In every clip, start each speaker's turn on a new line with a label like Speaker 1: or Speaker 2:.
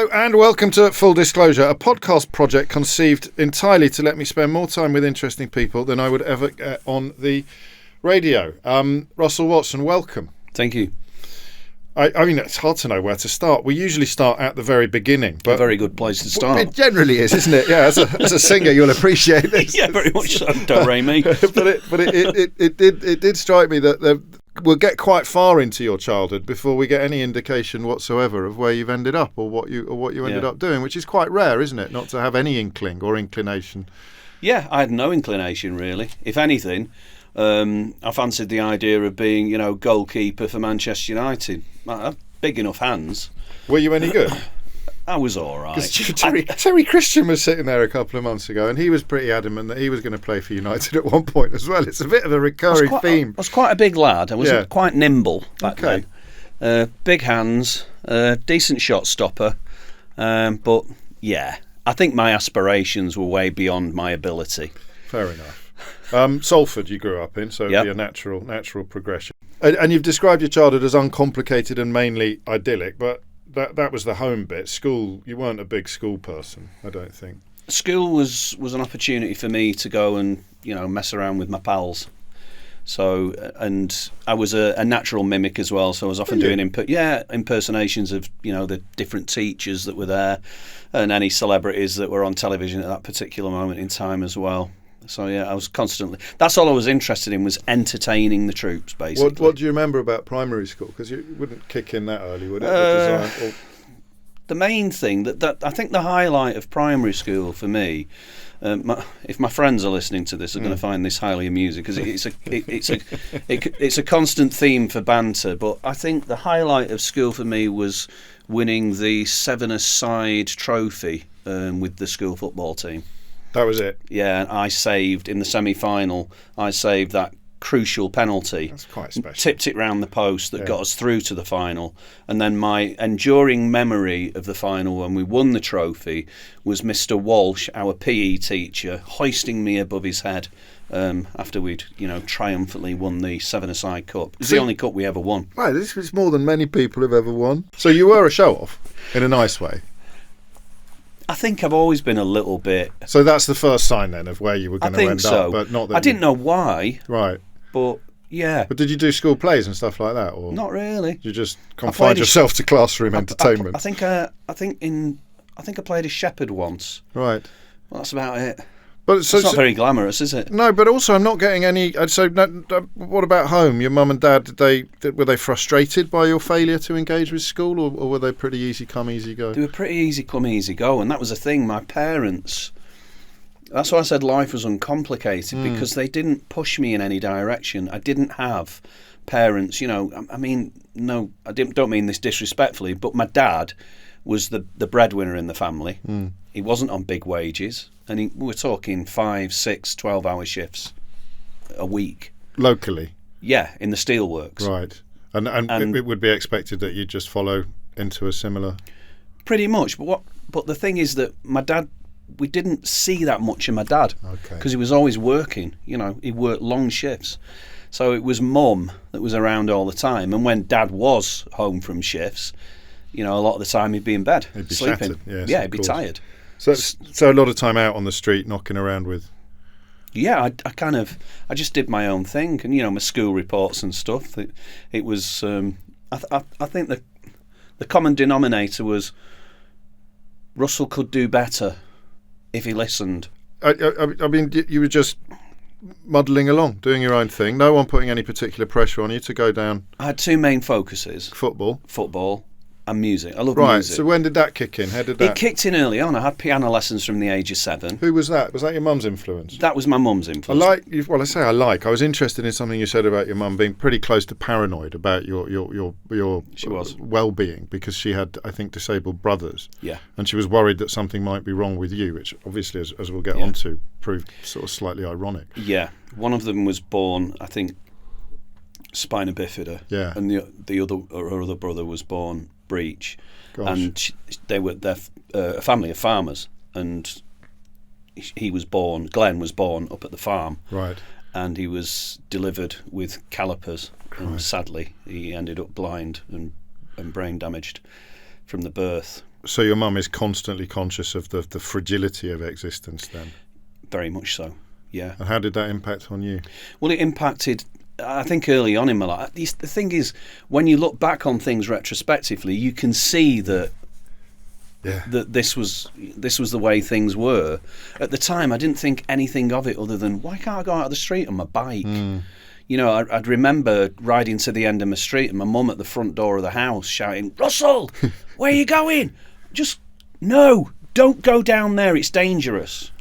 Speaker 1: Hello and welcome to Full Disclosure, a podcast project conceived entirely to let me spend more time with interesting people than I would ever get on the radio. Russell Watson, welcome.
Speaker 2: Thank you.
Speaker 1: I mean, it's hard to know where to start. We usually start at the very beginning. But
Speaker 2: a very good place to start.
Speaker 1: It generally is, isn't it? Yeah, as a singer, you'll appreciate this.
Speaker 2: Yeah, very much so. Don't re me.
Speaker 1: but it did strike me that we'll get quite far into your childhood before we get any indication whatsoever of where you've ended up or what you ended up doing, which is quite rare, isn't it? Not to have any inkling or inclination.
Speaker 2: Yeah, I had no inclination really. If anything, I fancied the idea of being, goalkeeper for Manchester United. I had big enough hands.
Speaker 1: Were you any good?
Speaker 2: I was all right.
Speaker 1: Terry Christian was sitting there a couple of months ago and he was pretty adamant that he was going to play for United at one point as well. It's a bit of a recurring theme.
Speaker 2: I was quite a big lad. I was quite nimble back then. Big hands, decent shot stopper. But, yeah, I think my aspirations were way beyond my ability.
Speaker 1: Fair enough. Salford you grew up in, so it'd be a natural progression. And you've described your childhood as uncomplicated and mainly idyllic, but that was the home bit. School, you weren't a big school person, I don't think.
Speaker 2: School was an opportunity for me to go and mess around with my pals. So, and I was a natural mimic as well. So I was often doing impersonations of the different teachers that were there, and any celebrities that were on television at that particular moment in time as well. So yeah, I was constantly. That's all I was interested in, was entertaining the troops, basically.
Speaker 1: What do you remember about primary school? Because you wouldn't kick in that early, would it?
Speaker 2: The main thing that I think the highlight of primary school for me, if my friends are listening to this, are going to find this highly amusing because it's a constant theme for banter. But I think the highlight of school for me was winning the 7-a-side trophy with the school football team.
Speaker 1: That was it?
Speaker 2: Yeah, and I saved, in the semi-final, that crucial penalty.
Speaker 1: That's quite special.
Speaker 2: Tipped it round the post that got us through to the final. And then my enduring memory of the final when we won the trophy was Mr. Walsh, our PE teacher, hoisting me above his head after we'd, triumphantly won the 7-a-side cup. It was the only cup we ever won.
Speaker 1: Right, this was more than many people have ever won. So you were a show-off, in a nice way.
Speaker 2: I think I've always been a little bit.
Speaker 1: So that's the first sign then of where you were going to end up, but not that
Speaker 2: I didn't know why.
Speaker 1: Right.
Speaker 2: But yeah.
Speaker 1: But did you do school plays and stuff like that, or
Speaker 2: not really?
Speaker 1: Did you just confine yourself to classroom entertainment?
Speaker 2: I think I played a shepherd once.
Speaker 1: Right.
Speaker 2: Well, that's about it.
Speaker 1: But
Speaker 2: it's not very glamorous, is it?
Speaker 1: No, but also I'm not getting any. So, what about home? Your mum and dad, were they frustrated by your failure to engage with school, or were they pretty easy come, easy go?
Speaker 2: They were pretty easy come, easy go, and that was the thing. My parents. That's why I said life was uncomplicated, because they didn't push me in any direction. I didn't have parents. I mean, no, don't mean this disrespectfully, but my dad was the breadwinner in the family. He wasn't on big wages, and we were talking 5, 6, 12-hour shifts a week.
Speaker 1: Locally? Yeah,
Speaker 2: in the steelworks.
Speaker 1: Right. And it would be expected that you'd just follow into a similar...
Speaker 2: Pretty much. But the thing is that my dad, we didn't see that much of my dad.
Speaker 1: Okay.
Speaker 2: Because he was always working. He worked long shifts. So it was Mum that was around all the time. And when Dad was home from shifts, a lot of the time he'd be in bed,
Speaker 1: he'd be
Speaker 2: sleeping.
Speaker 1: Shattered. Yes,
Speaker 2: yeah, he'd be tired.
Speaker 1: So a lot of time out on the street knocking around with...
Speaker 2: Yeah, I just did my own thing, and my school reports and stuff. It was I think the common denominator was Russell could do better if he listened.
Speaker 1: I mean, you were just muddling along, doing your own thing. No one putting any particular pressure on you to go down.
Speaker 2: I had two main focuses:
Speaker 1: football,
Speaker 2: and music. I love
Speaker 1: music.
Speaker 2: Right.
Speaker 1: So when did that kick in? How did that?
Speaker 2: It kicked in early on. I had piano lessons from the age of 7.
Speaker 1: Who was that? Was that your mum's influence?
Speaker 2: That was my mum's influence.
Speaker 1: I was interested in something you said about your mum being pretty close to paranoid about your
Speaker 2: she was
Speaker 1: well-being, because she had, I think, disabled brothers.
Speaker 2: Yeah.
Speaker 1: And she was worried that something might be wrong with you, which obviously, as we'll get onto, proved sort of slightly ironic.
Speaker 2: Yeah. One of them was born, I think, spina bifida.
Speaker 1: Yeah.
Speaker 2: And the other brother was born breech.
Speaker 1: Gosh.
Speaker 2: And they're a family of farmers, and Glenn was born up at the farm.
Speaker 1: Right.
Speaker 2: And he was delivered with calipers, and sadly he ended up blind and brain damaged from the birth.
Speaker 1: So your mum is constantly conscious of the fragility of existence then?
Speaker 2: Very much so, yeah.
Speaker 1: And how did that impact on you?
Speaker 2: Well, it impacted, I think, early on in my life. The thing is, when you look back on things retrospectively, you can see that that this was the way things were. At the time, I didn't think anything of it other than, why can't I go out of the street on my bike? You know, I'd remember riding to the end of my street and my mum at the front door of the house shouting, "Russell, where are you going? Just, no, don't go down there, it's dangerous."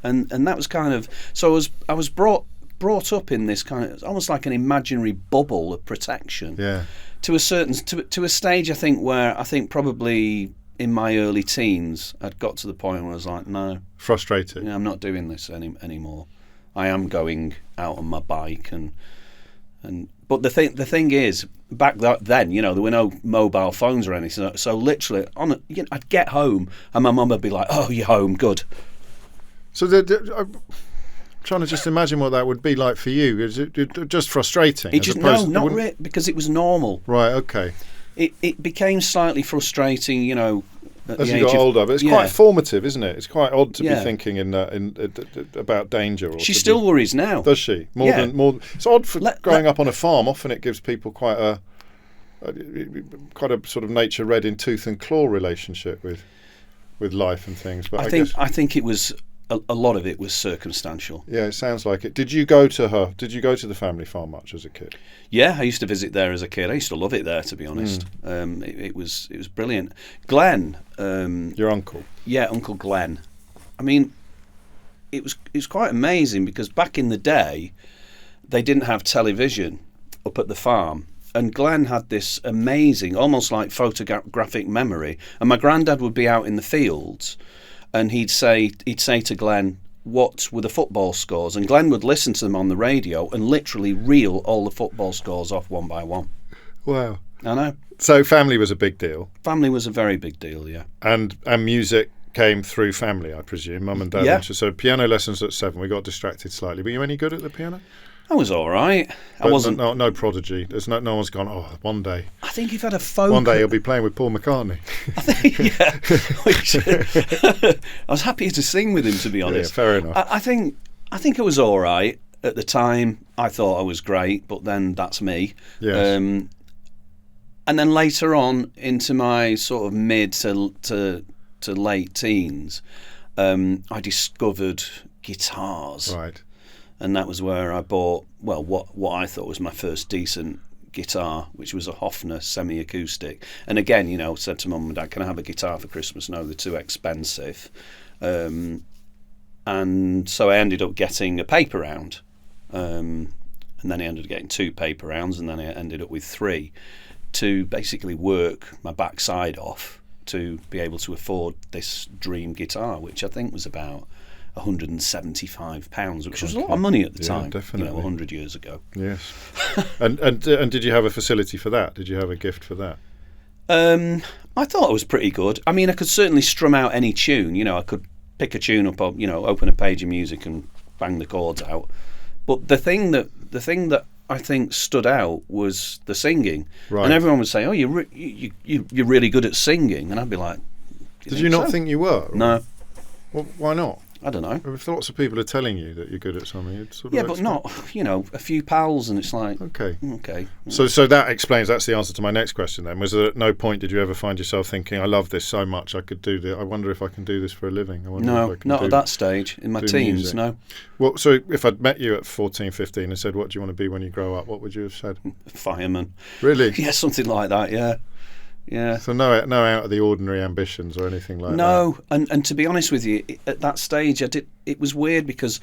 Speaker 2: And that was kind of, so I was brought up in this kind of, almost like an imaginary bubble of protection.
Speaker 1: Yeah.
Speaker 2: To a certain, to a stage, I think, where I think probably in my early teens, I'd got to the point where I was like, no.
Speaker 1: Frustrated.
Speaker 2: I'm not doing this anymore. I am going out on my bike and but the thing is, back then, you know, there were no mobile phones or anything. So literally, I'd get home and my mum would be like, "Oh, you're home, good."
Speaker 1: So I'm trying to just imagine what that would be like for you. Is it just frustrating?
Speaker 2: Because it was normal.
Speaker 1: Right. Okay.
Speaker 2: It became slightly frustrating, you know,
Speaker 1: as you got older. But it's quite formative, isn't it? It's quite odd to be thinking about danger.
Speaker 2: She still worries now.
Speaker 1: Does she? More than. It's odd for growing up on a farm. Often it gives people quite a sort of nature-red in tooth and claw relationship with life and things. But I
Speaker 2: think it was. A lot of it was circumstantial.
Speaker 1: Yeah, it sounds like it. Did you go to the family farm much as a kid?
Speaker 2: Yeah, I used to visit there as a kid. I used to love it there, to be honest. It was brilliant. Glenn,
Speaker 1: your uncle.
Speaker 2: Yeah, Uncle Glenn. I mean, it was quite amazing because back in the day, they didn't have television up at the farm. And Glenn had this amazing, almost like photographic memory. And my granddad would be out in the fields, and he'd say to Glenn, "What were the football scores?" And Glenn would listen to them on the radio and literally reel all the football scores off one by one.
Speaker 1: Wow.
Speaker 2: I know.
Speaker 1: So family was a big deal.
Speaker 2: Family was a very big deal, yeah.
Speaker 1: And music came through family, I presume, mum and dad.
Speaker 2: Yeah.
Speaker 1: So piano lessons at 7. We got distracted slightly. Were you any good at the piano?
Speaker 2: I was all right. I wasn't.
Speaker 1: No prodigy. There's no one's gone, "Oh, one day."
Speaker 2: I think you've had a focus.
Speaker 1: One day he'll be playing with Paul McCartney.
Speaker 2: I think, I was happy to sing with him, to be honest.
Speaker 1: Yeah, fair enough.
Speaker 2: I think I was all right at the time. I thought I was great, but then that's me.
Speaker 1: Yes.
Speaker 2: And then later on, into my sort of mid to late teens, I discovered guitars.
Speaker 1: Right.
Speaker 2: And that was where I bought, well, what I thought was my first decent guitar, which was a Hofner semi-acoustic. And again, you know, said to Mum and Dad, "Can I have a guitar for Christmas?" No, they're too expensive. And so I ended up getting a paper round. And then I ended up getting 2 paper rounds, and then I ended up with 3 to basically work my backside off to be able to afford this dream guitar, which I think was about £175, which was a lot of money at the time.
Speaker 1: Definitely.
Speaker 2: You know, 100 years ago.
Speaker 1: Yes. and did you have a facility for that? Did you have a gift for that?
Speaker 2: I thought it was pretty good. I mean, I could certainly strum out any tune. You know, I could pick a tune up, you know, open a page of music and bang the chords out. But the thing that I think stood out was the singing. Right. And everyone would say, "Oh, you're really good at singing," and I'd be like,
Speaker 1: "Did you not think you were?"
Speaker 2: No.
Speaker 1: Well, why not?
Speaker 2: I don't know.
Speaker 1: If lots of people are telling you that you're good at something, you'd sort of
Speaker 2: but not, you know, a few pals, and it's like,
Speaker 1: okay.
Speaker 2: So
Speaker 1: that explains. That's the answer to my next question. Then, was there at no point did you ever find yourself thinking, "I love this so much, I could do this. I wonder if I can do this for a living."
Speaker 2: No, not at that stage in my teens.
Speaker 1: Music.
Speaker 2: No.
Speaker 1: Well, so if I'd met you at 14, 15 and said, "What do you want to be when you grow up?" What would you have said?
Speaker 2: Fireman.
Speaker 1: Really?
Speaker 2: Yeah, something like that. Yeah. Yeah.
Speaker 1: So no out of the ordinary ambitions or anything like that.
Speaker 2: No, and to be honest with you, at that stage, it was weird because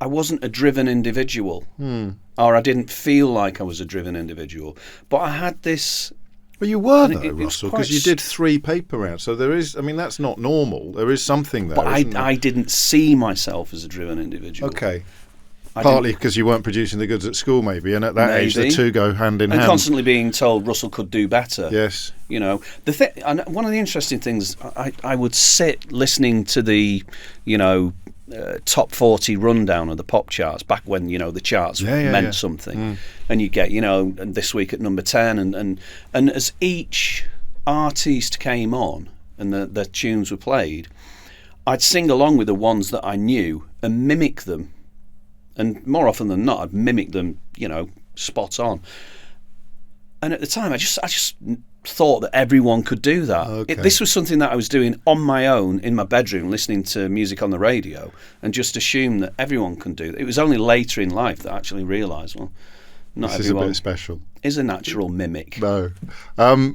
Speaker 2: I wasn't a driven individual, or I didn't feel like I was a driven individual. But I had this.
Speaker 1: Well, you were though, Russell, because you did 3 paper rounds. So there is. I mean, that's not normal. There is something there.
Speaker 2: But I didn't see myself as a driven individual.
Speaker 1: Okay. Partly because you weren't producing the goods at school, maybe, and at that age the two go hand in hand.
Speaker 2: And constantly being told Russell could do better.
Speaker 1: Yes.
Speaker 2: You know, and one of the interesting things, I would sit listening to the, you know, top 40 rundown of the pop charts back when, you know, the charts meant something, and you get, you know, and this week at number 10, and as each artist came on, and the tunes were played, I'd sing along with the ones that I knew and mimic them. And more often than not, I'd mimic them, spot on. And at the time, I just thought that everyone could do that.
Speaker 1: Okay.
Speaker 2: This was something that I was doing on my own in my bedroom, listening to music on the radio, and just assumed that everyone can do that. It was only later in life that I actually realised, well, not
Speaker 1: this
Speaker 2: everyone
Speaker 1: is a bit special.
Speaker 2: Is a natural mimic.
Speaker 1: No.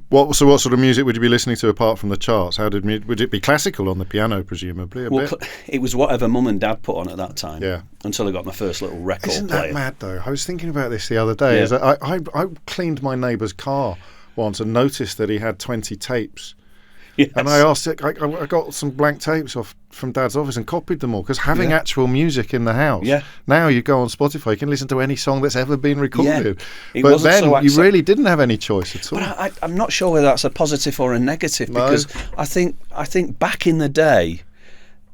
Speaker 1: What sort of music would you be listening to apart from the charts? Would it be classical on the piano, presumably?
Speaker 2: It was whatever Mum and Dad put on at that time.
Speaker 1: Yeah.
Speaker 2: Until I got my first little record
Speaker 1: Isn't
Speaker 2: player.
Speaker 1: that mad though? I was thinking about this the other day.
Speaker 2: Yeah.
Speaker 1: I cleaned my neighbour's car once and noticed that he had 20 tapes.
Speaker 2: Yes.
Speaker 1: And I asked it. I got some blank tapes off from Dad's office and copied them all, because having actual music in the house.
Speaker 2: Yeah.
Speaker 1: Now you go on Spotify, you can listen to any song that's ever been recorded.
Speaker 2: Yeah.
Speaker 1: But then you really didn't have any choice at all.
Speaker 2: But I'm not sure whether that's a positive or a negative, because I think back in the day,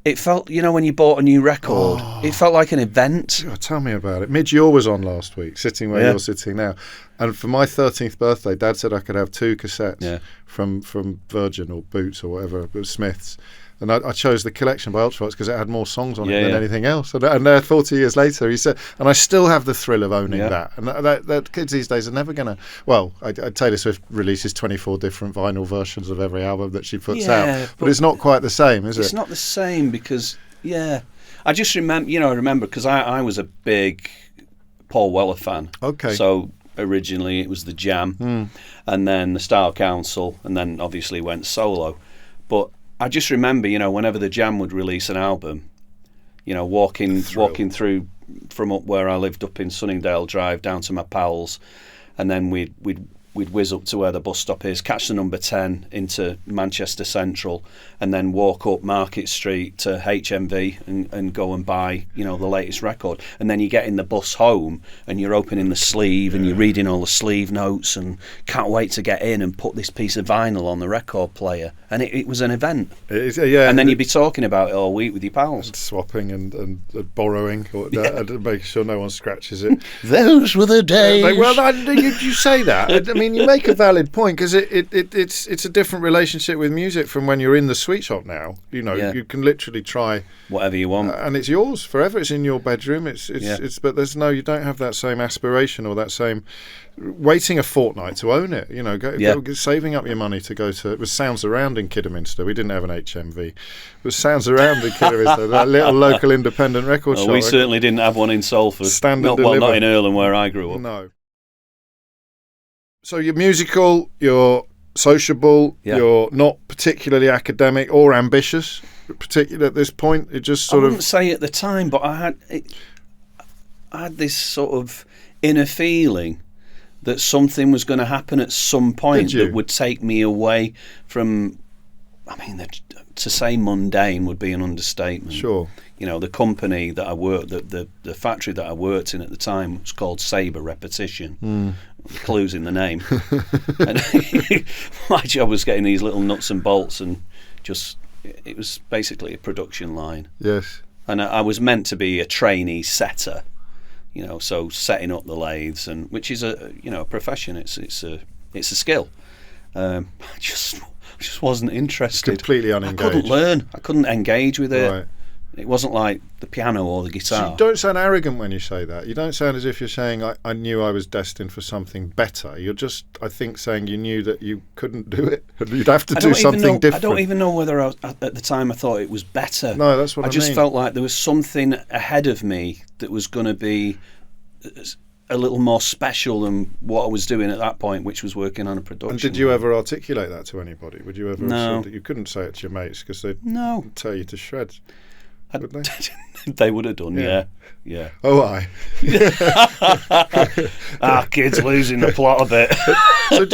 Speaker 2: it felt, when you bought a new record, it felt like an event.
Speaker 1: Oh, tell me about it. Midge Ure was on last week, sitting where you're sitting now. And for my 13th birthday, Dad said I could have 2 cassettes from Virgin or Boots or whatever, it was Smiths. And I chose the collection by Ultravox because it had more songs on it than anything else. And 40 years later, he said, and I still have the thrill of owning that. And that kids these days are never going to. Well, Taylor Swift releases 24 different vinyl versions of every album that she puts out, but it's not quite the same, is it?
Speaker 2: It's not the same because, I just remember, because I was a big Paul Weller fan.
Speaker 1: Okay.
Speaker 2: So originally it was the Jam, and then the Style Council, and then obviously went solo. But I just remember, whenever the Jam would release an album, walking through from up where I lived up in Sunningdale Drive down to my pals, and then we'd whiz up to where the bus stop is, catch the number 10 into Manchester Central, and then walk up Market Street to HMV and go and buy, the latest record. And then you get in the bus home and you're opening the sleeve and you're reading all the sleeve notes and can't wait to get in and put this piece of vinyl on the record player. And it was an event. And then you'd be talking about it all week with your pals.
Speaker 1: Swapping and borrowing, and making sure no one scratches it.
Speaker 2: Those were the days.
Speaker 1: You say that. I mean, you make a valid point, because it's a different relationship with music from when you're in the sweet shop now. You can literally try
Speaker 2: whatever you want,
Speaker 1: and it's yours forever. It's in your bedroom. But you don't have that same aspiration or that same waiting a fortnight to own it. Go saving up your money to go to. It was Sounds Around in Kidderminster. We didn't have an HMV. It was Sounds Around in Kidderminster, that little local independent record shop.
Speaker 2: We certainly didn't have one in Salford. Not in Earlham where I grew up.
Speaker 1: No. So you're musical, you're sociable, you're not particularly academic or ambitious, particularly at this point. It just sort of... I
Speaker 2: wouldn't say at the time, but I had this sort of inner feeling that something was going to happen at some point that would take me away from... to say mundane would be an understatement.
Speaker 1: Sure.
Speaker 2: The company that I worked, the factory that I worked in at the time was called Sabre Repetition. Clues in the name. And my job was getting these little nuts and bolts, and it was basically a production line.
Speaker 1: Yes.
Speaker 2: And I was meant to be a trainee setter, so setting up the lathes, and which is a profession. It's a skill. I just wasn't interested.
Speaker 1: Completely unengaged.
Speaker 2: I couldn't learn. I couldn't engage with it.
Speaker 1: Right.
Speaker 2: It wasn't like the piano or the guitar.
Speaker 1: So you don't sound arrogant when you say that. You don't sound as if you're saying, I knew I was destined for something better. You're just, I think, saying you knew that you couldn't do it. You'd have to do something different.
Speaker 2: I don't even know whether at the time I thought it was better.
Speaker 1: No, that's what I mean.
Speaker 2: I just felt like there was something ahead of me that was going to be a little more special than what I was doing at that point, which was working on a production.
Speaker 1: And did you ever articulate that to anybody? Would you ever?
Speaker 2: No.
Speaker 1: You couldn't say it to your mates because they'd tear you to shreds. Would they?
Speaker 2: They would have done, yeah.
Speaker 1: Oh, aye.
Speaker 2: Kids losing the plot a bit.
Speaker 1: So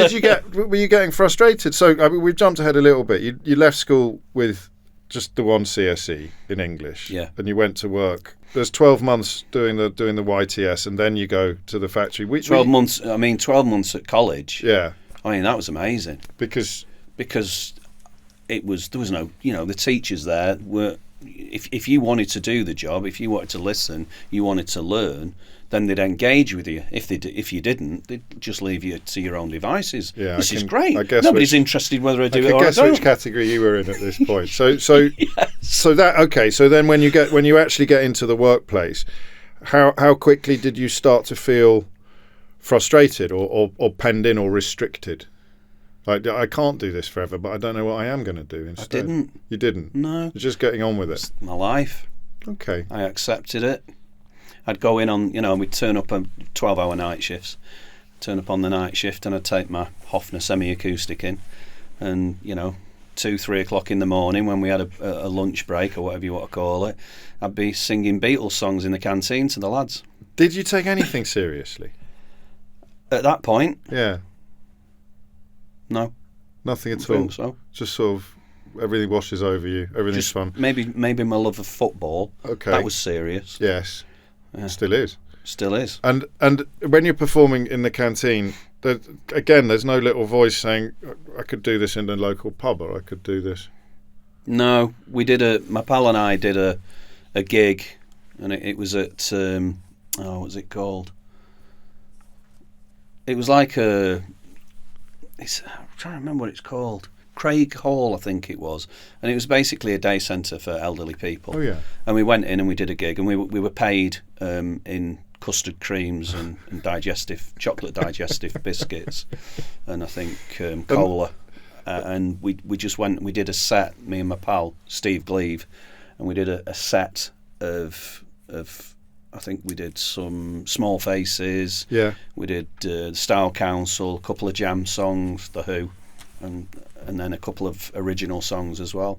Speaker 1: were you getting frustrated? So we've jumped ahead a little bit. You left school with just the one CSE in English, and you went to work. There's 12 months doing the YTS, and then you go to the factory.
Speaker 2: 12 months. 12 months at college.
Speaker 1: Yeah.
Speaker 2: That was amazing
Speaker 1: because there was no, the teachers there were. If you wanted to do the job, if you wanted to listen, you wanted to learn,
Speaker 2: then they'd engage with you. If you didn't, they'd just leave you to your own devices.
Speaker 1: Yeah,
Speaker 2: this is great.
Speaker 1: I guess
Speaker 2: Nobody's interested whether I do it or I don't.
Speaker 1: I guess which category you were in at this point. So
Speaker 2: Yes.
Speaker 1: so that okay. So then when you actually get into the workplace, how quickly did you start to feel frustrated or penned in or restricted? Like, I can't do this forever, but I don't know what I am going to do instead.
Speaker 2: I didn't.
Speaker 1: You didn't?
Speaker 2: No.
Speaker 1: You're just getting on with it.
Speaker 2: It's my life.
Speaker 1: Okay.
Speaker 2: I accepted it. I'd go in on, we'd turn up on 12-hour night shifts. Turn up on the night shift and I'd take my Hofner semi-acoustic in. And, 2-3 o'clock in the morning when we had a lunch break or whatever you want to call it, I'd be singing Beatles songs in the canteen to the lads.
Speaker 1: Did you take anything seriously?
Speaker 2: At that point?
Speaker 1: Yeah.
Speaker 2: No.
Speaker 1: Nothing at
Speaker 2: I
Speaker 1: all?
Speaker 2: think so.
Speaker 1: Just sort of everything washes over you, everything's fun?
Speaker 2: Maybe my love of football.
Speaker 1: Okay.
Speaker 2: That was serious.
Speaker 1: Yes.
Speaker 2: Yeah.
Speaker 1: Still is.
Speaker 2: Still is.
Speaker 1: And when you're performing in the canteen, there's no little voice saying, I could do this in the local pub or I could do this.
Speaker 2: No, my pal and I did a gig, and it was at, what was it called? It was like I'm trying to remember what it's called. Craig Hall, I think it was, and it was basically a day centre for elderly people.
Speaker 1: Oh yeah.
Speaker 2: And we went in and we did a gig, and we were paid in custard creams and chocolate digestive biscuits, and I think cola. And we just went. We did a set. Me and my pal Steve Gleave, and we did a set of. I think we did some Small Faces.
Speaker 1: Yeah.
Speaker 2: We did Style Council, a couple of jam songs, The Who, and then a couple of original songs as well,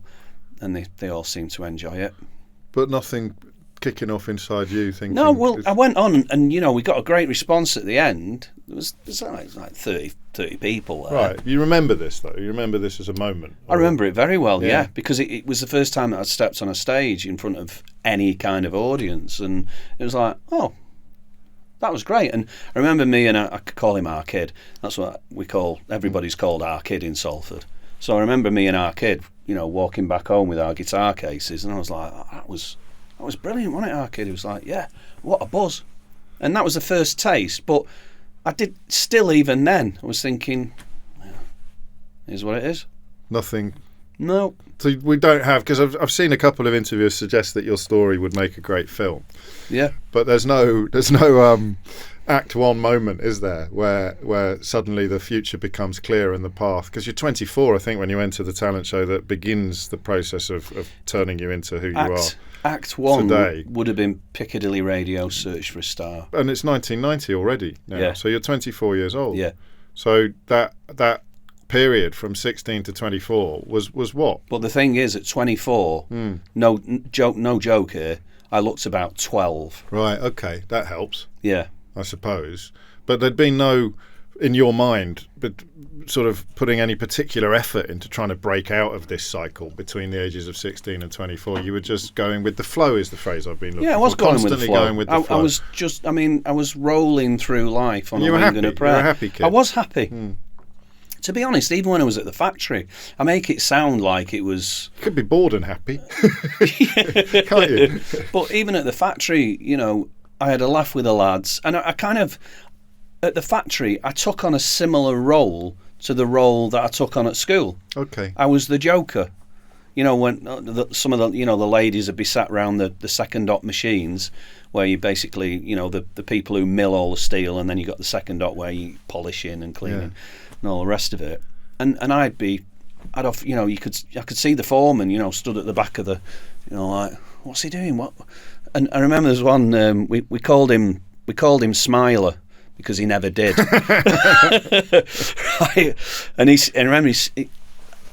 Speaker 2: and they all seemed to enjoy it.
Speaker 1: But nothing kicking off inside you thinking...
Speaker 2: No, well, I went on and we got a great response at the end. There's like 30 people there.
Speaker 1: Right. You remember this, though? You remember this as a moment?
Speaker 2: I remember it very well, yeah, because it was the first time that I'd stepped on a stage in front of any kind of audience, and it was like, oh, that was great. And I remember me and I could call him our kid. That's what everybody's called our kid in Salford. So I remember me and our kid, walking back home with our guitar cases, and I was like, oh, that was brilliant, wasn't it, our kid? He was like, yeah, what a buzz. And that was the first taste, but I did still, even then, I was thinking, yeah, here's what it is.
Speaker 1: Nothing.
Speaker 2: No.
Speaker 1: So we don't have, because I've seen a couple of interviews suggest that your story would make a great film.
Speaker 2: Yeah.
Speaker 1: But there's no Act 1 moment, is there, where suddenly the future becomes clear and the path? Because you're 24, I think, when you enter the talent show that begins the process of turning you into who you are.
Speaker 2: Act 1
Speaker 1: today
Speaker 2: would have been Piccadilly Radio, Search for a Star.
Speaker 1: And it's 1990 already now.
Speaker 2: Yeah.
Speaker 1: So you're 24 years old.
Speaker 2: Yeah.
Speaker 1: So that period from 16 to 24 was what?
Speaker 2: But the thing is, at 24, no joke here, I looked about 12.
Speaker 1: Right, okay, that helps.
Speaker 2: Yeah.
Speaker 1: I suppose. But there'd been no, in your mind, but sort of putting any particular effort into trying to break out of this cycle between the ages of 16 and 24. You were just going with the flow, is the phrase I've been looking for.
Speaker 2: Yeah, I was going with the
Speaker 1: Constantly
Speaker 2: flow.
Speaker 1: going with the flow.
Speaker 2: I was rolling through life on a wing and a prayer.
Speaker 1: You were a happy kid.
Speaker 2: I was happy. To be honest, even when I was at the factory, I make it sound like it was...
Speaker 1: You could be bored and happy. Can't you?
Speaker 2: But even at the factory, I had a laugh with the lads, and I kind of, at the factory, I took on a similar role to the role that I took on at school.
Speaker 1: Okay.
Speaker 2: I was the joker. When some of the the ladies would be sat around the second dot machines, where you basically the people who mill all the steel, and then you got the second dot where you polishing and cleaning and all the rest of it. And I could see the foreman stood at the back of the like, what's he doing? What? And I remember there's one we called him Smiler because he never did. Right. And remember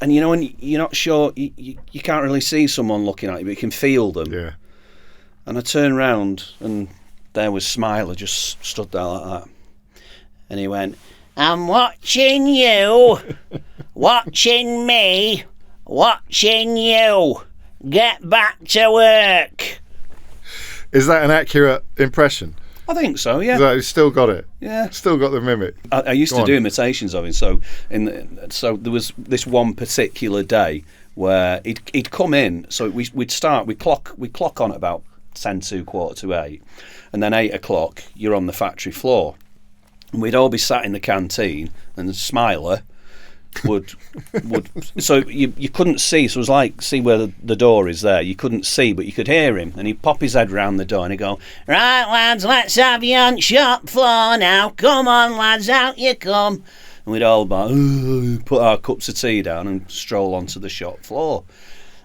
Speaker 2: and when you're not sure, you can't really see someone looking at you, but you can feel them.
Speaker 1: Yeah. And
Speaker 2: I turned round and there was Smiler just stood there like that. And he went, I'm watching you, watching me, watching you. Get back to work.
Speaker 1: Is that an accurate impression?
Speaker 2: I think so, yeah.
Speaker 1: He's still got it?
Speaker 2: Yeah.
Speaker 1: Still got the mimic?
Speaker 2: I used to do imitations of him, so there was this one particular day where he'd come in, so we'd clock on at about 10 to 7:45, and then 8 o'clock you're on the factory floor. And we'd all be sat in the canteen, and the Smiler would so you couldn't see, so it was like, see where the door is there, you couldn't see, but you could hear him, and he'd pop his head round the door and he'd go, "Right lads, let's have you on shop floor now, come on lads, out you come." And we'd all put our cups of tea down and stroll onto the shop floor.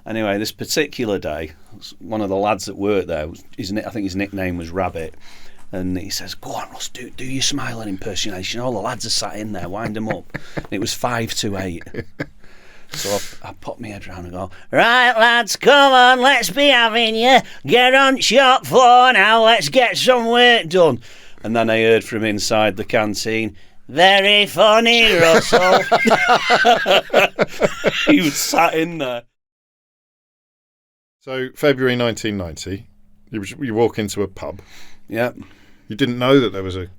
Speaker 2: Anyway, this particular day, one of the lads that worked there, I think his nickname was Rabbit, and he says, "Go on, Ross, do your Smiling impersonation. All the lads are sat in there, wind them up." And it was 5 to 8. So I pop my head round and go, "Right, lads, come on, let's be having you. Get on shop floor now, let's get some work done." And then I heard from inside the canteen, "Very funny, Russell." He was sat in there.
Speaker 1: So, February 1990, you walk into a pub.
Speaker 2: Yeah.
Speaker 1: You didn't know that there was a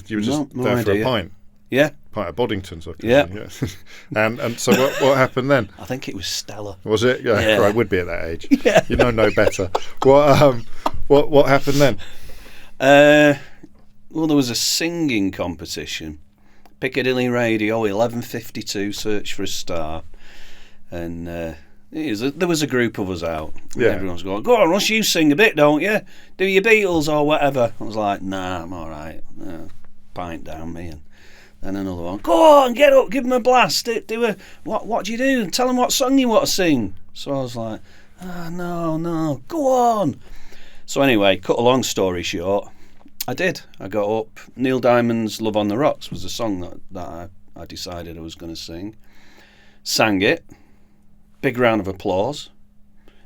Speaker 1: you were just
Speaker 2: no
Speaker 1: there
Speaker 2: idea.
Speaker 1: for a pint.
Speaker 2: Yeah.
Speaker 1: Pint of Boddington's, I
Speaker 2: Yeah.
Speaker 1: And so what happened then?
Speaker 2: I think it was Stella.
Speaker 1: Was it? Yeah,
Speaker 2: Yeah.
Speaker 1: I would be at that age.
Speaker 2: Yeah.
Speaker 1: You know no better. What happened then?
Speaker 2: Well, there was a singing competition. Piccadilly Radio, 11:52, Search for a Star. And there was a group of us out.
Speaker 1: Yeah.
Speaker 2: Everyone was going, "Go on, Russ, you sing a bit, don't you? Do your Beatles or whatever." I was like, "Nah, I'm all right." Pint down me. And then another one, "Go on, get up, give them a blast. Do a what do you do? Tell them what song you want to sing." So I was like, no, go on. So anyway, cut a long story short, I did. I got up. Neil Diamond's "Love on the Rocks" was the song that I decided I was going to sing. Sang it. Big round of applause.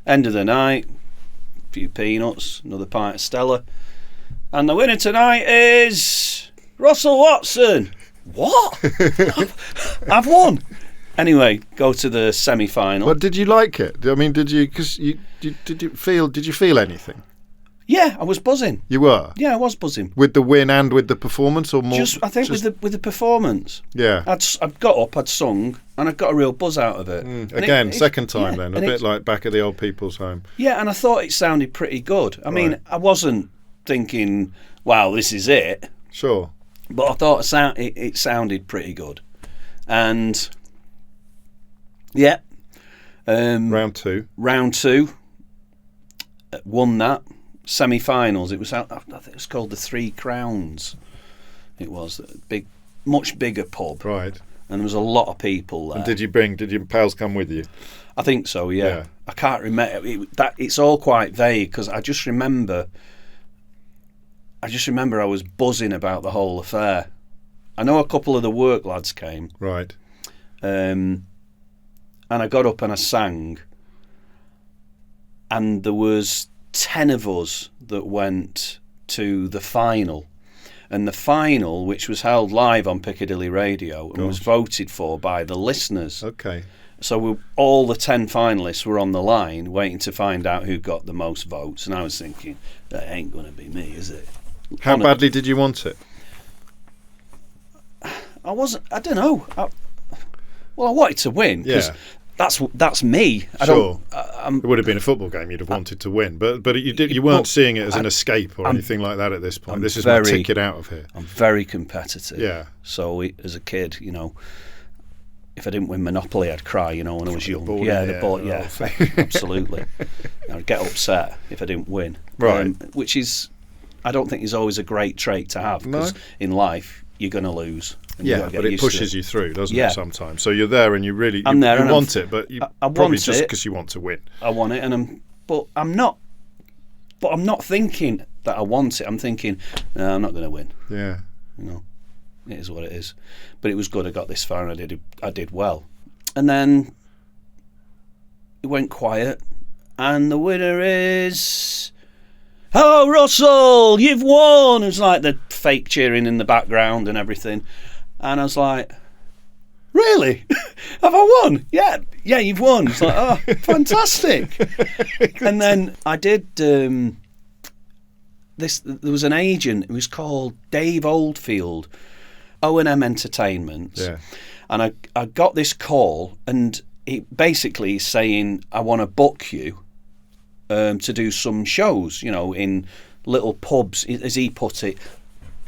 Speaker 2: End of the night, a few peanuts, another pint of Stella. And the winner tonight is Russell Watson. What? I've won. Anyway, go to the semi-final.
Speaker 1: But did you like it? I mean, did you? Because did you feel anything?
Speaker 2: Yeah, I was buzzing.
Speaker 1: You were?
Speaker 2: Yeah, I was buzzing.
Speaker 1: With the win and with the performance, or more?
Speaker 2: I think with the performance.
Speaker 1: Yeah.
Speaker 2: I'd got up, I'd sung, and I got a real buzz out of it.
Speaker 1: Again, second time then, a bit
Speaker 2: it,
Speaker 1: like back at the old people's home.
Speaker 2: Yeah, and I thought it sounded pretty good. I mean, I wasn't thinking, "Wow, this is it."
Speaker 1: Sure.
Speaker 2: But I thought it sounded pretty good. And, yeah.
Speaker 1: Round two,
Speaker 2: won that. Semi-finals, I think it was called the Three Crowns. It was a much bigger pub,
Speaker 1: right?
Speaker 2: And there was a lot of people there.
Speaker 1: And did your pals come with you?
Speaker 2: I think so. Yeah. I can't remember. It's all quite vague because I just remember I was buzzing about the whole affair. I know a couple of the work lads came,
Speaker 1: right?
Speaker 2: And I got up and I sang, and there was 10 of us that went to the final. And the final, which was held live on Piccadilly Radio and was voted for by the listeners.
Speaker 1: Okay.
Speaker 2: So all the 10 finalists were on the line waiting to find out who got the most votes. And I was thinking, that ain't going to be me, is it?
Speaker 1: How badly did you want it?
Speaker 2: I don't know. I wanted to win.
Speaker 1: Yeah.
Speaker 2: That's me.
Speaker 1: Sure. It would have been a football game. You'd have wanted to win, but you weren't seeing it as an escape or anything like that at this point. This is my ticket out of here.
Speaker 2: I'm very competitive.
Speaker 1: Yeah.
Speaker 2: So as a kid, if I didn't win Monopoly, I'd cry. When I was young. The ball. Yeah, absolutely. I'd get upset if I didn't win.
Speaker 1: Right.
Speaker 2: Which is, I don't think is always a great trait to have because in life you're going to lose.
Speaker 1: Yeah, but it pushes you through, doesn't it, sometimes? So you're there and you really you want it, but I probably just because you want to win.
Speaker 2: I want it, but I'm not thinking that I want it. I'm thinking, no, I'm not going to win.
Speaker 1: Yeah.
Speaker 2: It is what it is. But it was good I got this far and I did well. And then it went quiet and the winner is... "Hello, Russell, you've won!" It was like the fake cheering in the background and everything. And I was like, "Really? Have I won?" Yeah, you've won. It's like, oh, fantastic. And then I did this. There was an agent. It was called Dave Oldfield, O&M Entertainment.
Speaker 1: Yeah.
Speaker 2: And I got this call, and he basically saying, "I want to book you to do some shows, in little pubs, as he put it.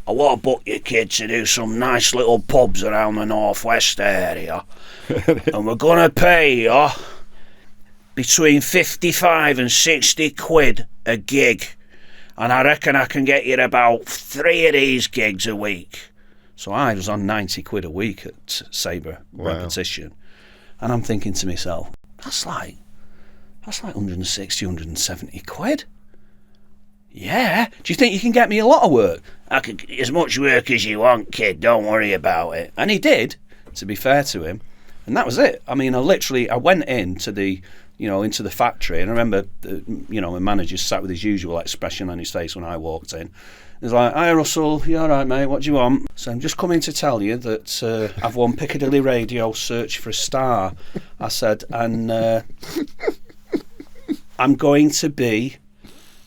Speaker 2: I want to book you, kid, to do some nice little pubs around the northwest area, and we're going to pay you between 55 and 60 quid a gig, and I reckon I can get you about 3 of these gigs a week. So I was on 90 quid a week at Sabre repetition, and I'm thinking to myself, that's like 160, 170 quid. Yeah. Do you think you can get me a lot of work? I could get as much work as you want, kid. Don't worry about it. And he did, to be fair to him. And that was it. I mean, I went into the factory, and I remember, my manager sat with his usual expression on his face when I walked in. He's like, "Hi, Russell. You all right, mate? What do you want?" So I'm just coming to tell you that I've won Piccadilly Radio Search for a Star. I said, and I'm going to be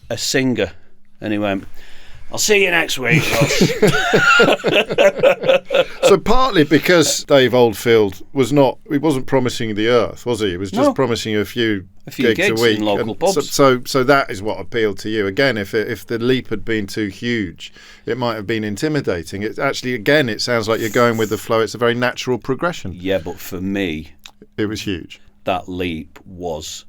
Speaker 2: a singer. And he went, "I'll see you next week, Russ."
Speaker 1: So partly because Dave Oldfield he wasn't promising the earth, was he? He was just promising you a few gigs a week
Speaker 2: in local pubs.
Speaker 1: So that is what appealed to you. Again, if the leap had been too huge, it might have been intimidating. It's actually, again, it sounds like you're going with the flow. It's a very natural progression.
Speaker 2: Yeah, but for me,
Speaker 1: it was huge.
Speaker 2: That leap was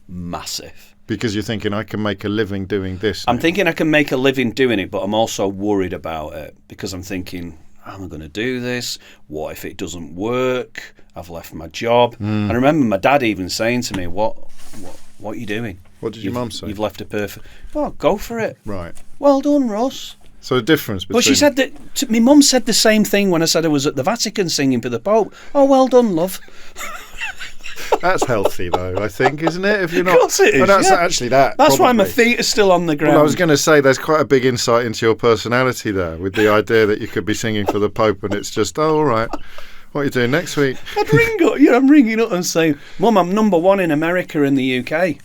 Speaker 2: massive.
Speaker 1: Because you're thinking, I can make a living doing this.
Speaker 2: I'm thinking I can make a living doing it, but I'm also worried about it, because I'm thinking, how am I going to do this? What if it doesn't work? I've left my job. And I remember my dad even saying to me, what are you doing?
Speaker 1: What did your mum say?
Speaker 2: You've left a perfect... Oh, go for it.
Speaker 1: Right.
Speaker 2: Well done, Russ.
Speaker 1: So the difference between...
Speaker 2: But she said that... My mum said the same thing when I said I was at the Vatican singing for the Pope. Oh, well done, love.
Speaker 1: That's healthy, though, I think, isn't it? If you're not,
Speaker 2: of course it is.
Speaker 1: That's actually that.
Speaker 2: That's
Speaker 1: probably
Speaker 2: why my feet are still on the ground.
Speaker 1: Well, I was going to say there's quite a big insight into your personality there, with the idea that you could be singing for the Pope, and it's just, oh, all right. What are you doing next week?
Speaker 2: I'm ringing up and saying, "Mum, I'm number 1 in America and the UK."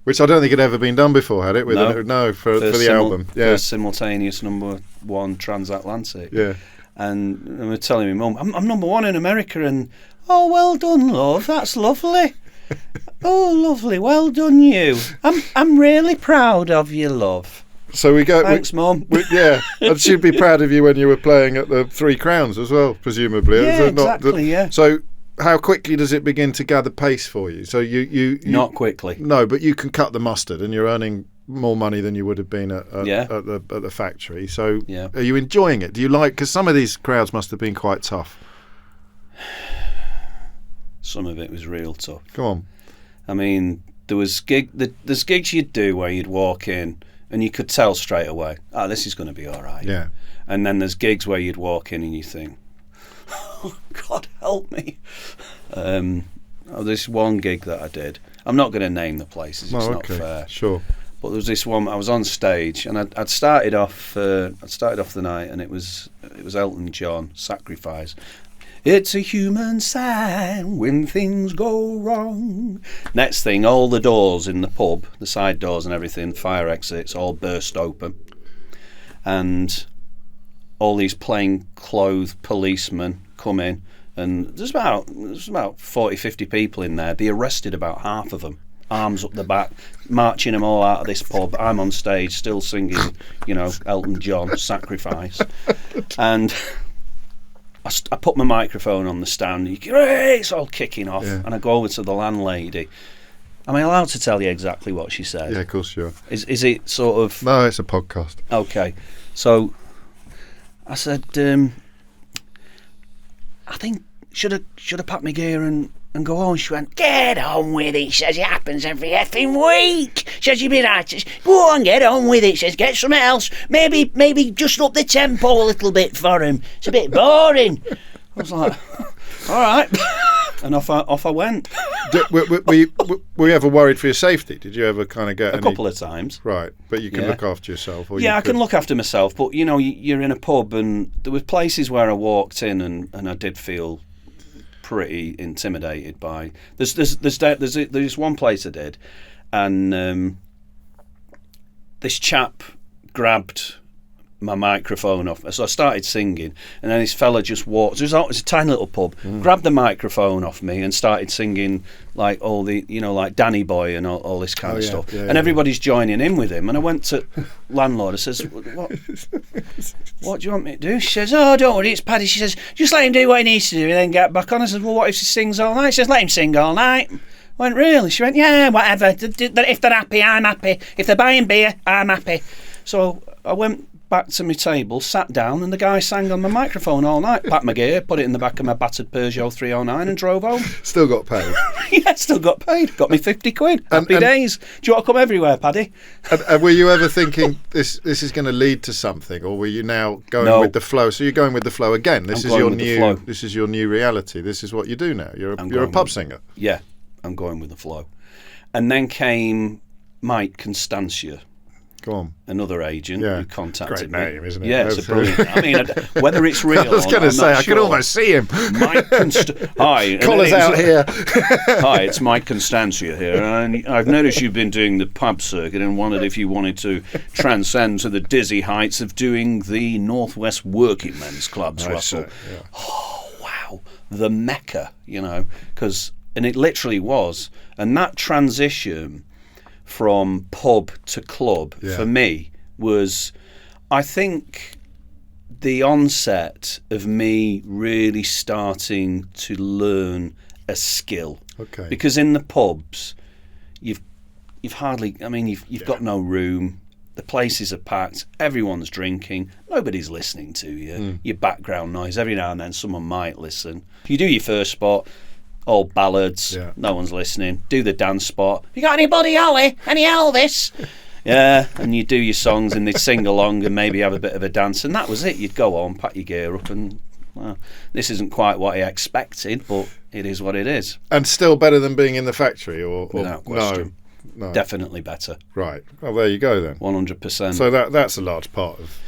Speaker 1: Which I don't think had ever been done before, had it? For the album. Yeah.
Speaker 2: First simultaneous number 1 transatlantic.
Speaker 1: Yeah.
Speaker 2: And they were telling me, "Mum, I'm number 1 in America," and "Oh, well done, love. That's lovely." "Oh, lovely. Well done, you. I'm really proud of you, love."
Speaker 1: So we go.
Speaker 2: Thanks, Mum.
Speaker 1: Yeah, and she'd be proud of you when you were playing at the 3 Crowns as well, presumably.
Speaker 2: Yeah, exactly. Yeah.
Speaker 1: So how quickly does it begin to gather pace for you? So you
Speaker 2: not quickly.
Speaker 1: No, but you can cut the mustard, and you're earning more money than you would have been at the factory. So are you enjoying it? Do you like? Because some of these crowds must have been quite tough.
Speaker 2: Some of it was real tough.
Speaker 1: Go on.
Speaker 2: I mean, there's gigs you'd do where you'd walk in and you could tell straight away, "Oh, this is going to be all right."
Speaker 1: Yeah.
Speaker 2: And then there's gigs where you'd walk in and you think, "Oh, God, help me." This one gig that I did, I'm not going to name the places, it's not fair.
Speaker 1: Sure.
Speaker 2: But there was this one, I was on stage and I'd started off the night, and it was Elton John, "Sacrifice." It's a human sign when things go wrong. Next thing, all the doors in the pub, the side doors and everything, fire exits, all burst open. And all these plainclothed policemen come in. And there's about 40, 50 people in there. They arrested about half of them. Arms up the back, marching them all out of this pub. I'm on stage still singing, Elton John, "Sacrifice." And I put my microphone on the stand. It's all kicking off, and I go over to the landlady. Am I allowed to tell you exactly what she said?
Speaker 1: Yeah, of course you are.
Speaker 2: Is it sort of?
Speaker 1: No, it's a podcast.
Speaker 2: Okay, so I said, "I think should have packed my gear and go on." She went, "Get on with it." She says, "It happens every effing week." She says, "You'd be right." She says, "Go on, get on with it." She says, "Get something else. Maybe just up the tempo a little bit for him. It's a bit boring." I was like, "All right." And off I went.
Speaker 1: Were you ever worried for your safety? Did you ever kind of get
Speaker 2: a couple of times?
Speaker 1: Right, but you can look after yourself. Or
Speaker 2: I can look after myself, but you're in a pub, and there were places where I walked in and I did feel pretty intimidated by. There's one place I did, and this chap grabbed my microphone off. So I started singing, and then this fella just walked. It was a tiny little pub. Grabbed the microphone off me and started singing like all the, like Danny Boy and all this kind of stuff. And everybody's joining in with him. And I went to landlord. I says, what do you want me to do? She says, oh, don't worry, it's Paddy. She says, just let him do what he needs to do and then get back on. I says, well, what if he sings all night? She says, let him sing all night. I went, really? She went, yeah, whatever. If they're happy, I'm happy. If they're buying beer, I'm happy. So I went back to my table, sat down, and the guy sang on my microphone all night. Packed my gear, put it in the back of my battered Peugeot 309 and drove home.
Speaker 1: Still got paid?
Speaker 2: Yeah, still got paid. Got me 50 quid. Happy days. Do you want to come everywhere, Paddy?
Speaker 1: And were you ever thinking this is going to lead to something, or were you now going with the flow? So you're going with the flow again. This is your new reality. This is what you do now. You're a pub singer.
Speaker 2: Yeah, I'm going with the flow. And then came Mike Constantia.
Speaker 1: Go on.
Speaker 2: Another agent who contacted me.
Speaker 1: Great name, isn't it?
Speaker 2: Yeah, it's brilliant. I mean, whether it's real or not, I was going to say, I
Speaker 1: could almost see him.
Speaker 2: Mike Hi.
Speaker 1: Collars out here.
Speaker 2: Hi, it's Mike Constantia here. And I've noticed you've been doing the pub circuit and wondered if you wanted to transcend to the dizzy heights of doing the Northwest Working Men's Clubs, Russell. Yeah. Oh, wow. The Mecca, and it literally was. And that transition from pub to club for me was, I think, the onset of me really starting to learn a skill.
Speaker 1: Okay.
Speaker 2: Because in the pubs, you've hardly, you've got no room. The places are packed. Everyone's drinking. Nobody's listening to you. Your background noise. Every now and then someone might listen. You do your first spot. All ballads, no one's listening. Do the dance spot. You got anybody, Ollie? Any Elvis? Yeah, and you do your songs and they'd sing along and maybe have a bit of a dance, and that was it. You'd go on, pack your gear up, and this isn't quite what I expected, but it is what it is. And
Speaker 1: still better than being in the factory, or
Speaker 2: without question.
Speaker 1: No,
Speaker 2: definitely better.
Speaker 1: Right. Well, there you go then.
Speaker 2: 100%.
Speaker 1: So that's a large part of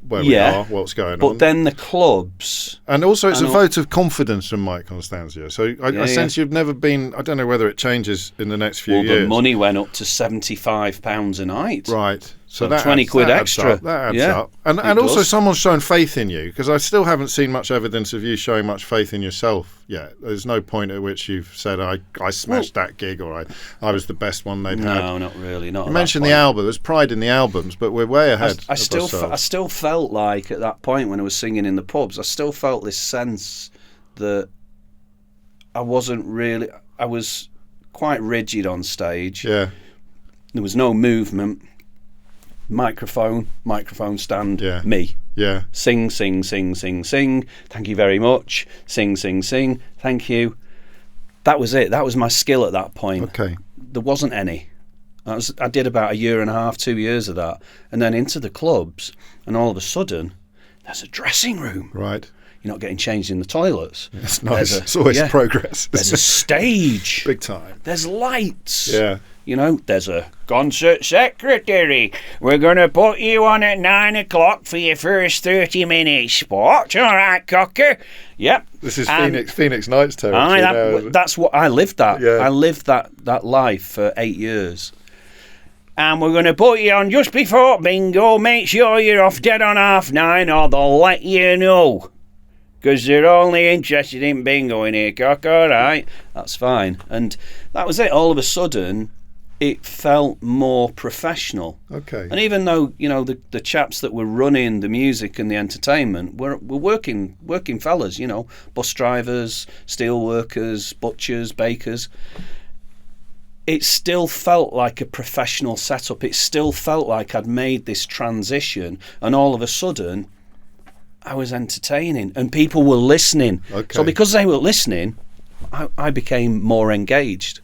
Speaker 1: where we are, what's going on.
Speaker 2: But then the clubs...
Speaker 1: And also it's a vote of confidence from Mike Constantia. So I sense you've never been... I don't know whether it changes in the next few years.
Speaker 2: Well, the money went up to £75 a night.
Speaker 1: Right.
Speaker 2: So that 20 quid extra.
Speaker 1: That adds up. And also someone's shown faith in you, because I still haven't seen much evidence of you showing much faith in yourself yet. There's no point at which you've said, I smashed that gig, or I was the best one they'd had.
Speaker 2: No, not really. You
Speaker 1: mentioned the album. There's pride in the albums, but we're way ahead.
Speaker 2: I still felt like at that point when I was singing in the pubs, I still felt this sense that I was quite rigid on stage.
Speaker 1: Yeah.
Speaker 2: There was no movement. Microphone stand, me.
Speaker 1: Yeah.
Speaker 2: Sing, sing, sing, sing, sing. Thank you very much. Sing, sing, sing. Thank you. That was it. That was my skill at that point.
Speaker 1: Okay.
Speaker 2: There wasn't any. I did about 1.5 years, 2 years of that. And then into the clubs, and all of a sudden, there's a dressing room.
Speaker 1: Right.
Speaker 2: You're not getting changed in the toilets.
Speaker 1: It's nice. It's always progress.
Speaker 2: There's a stage.
Speaker 1: Big time.
Speaker 2: There's lights.
Speaker 1: Yeah.
Speaker 2: There's a concert secretary. We're going to put you on at 9 o'clock for your first 30-minute spot. All right, cocker. Yep.
Speaker 1: This is Phoenix Nights territory.
Speaker 2: That's what I lived that.
Speaker 1: Yeah.
Speaker 2: I lived that life for 8 years. And we're going to put you on just before bingo. Make sure you're off dead on 9:30 or they'll let you know. Because they're only interested in bingo in here, cock. All right. That's fine. And that was it. All of a sudden, it felt more professional.
Speaker 1: Okay.
Speaker 2: And even though, the chaps that were running the music and the entertainment were working fellas, bus drivers, steel workers, butchers, bakers, it still felt like a professional setup. It still felt like I'd made this transition, and all of a sudden I was entertaining and people were listening.
Speaker 1: Okay.
Speaker 2: So because they were listening, I became more engaged.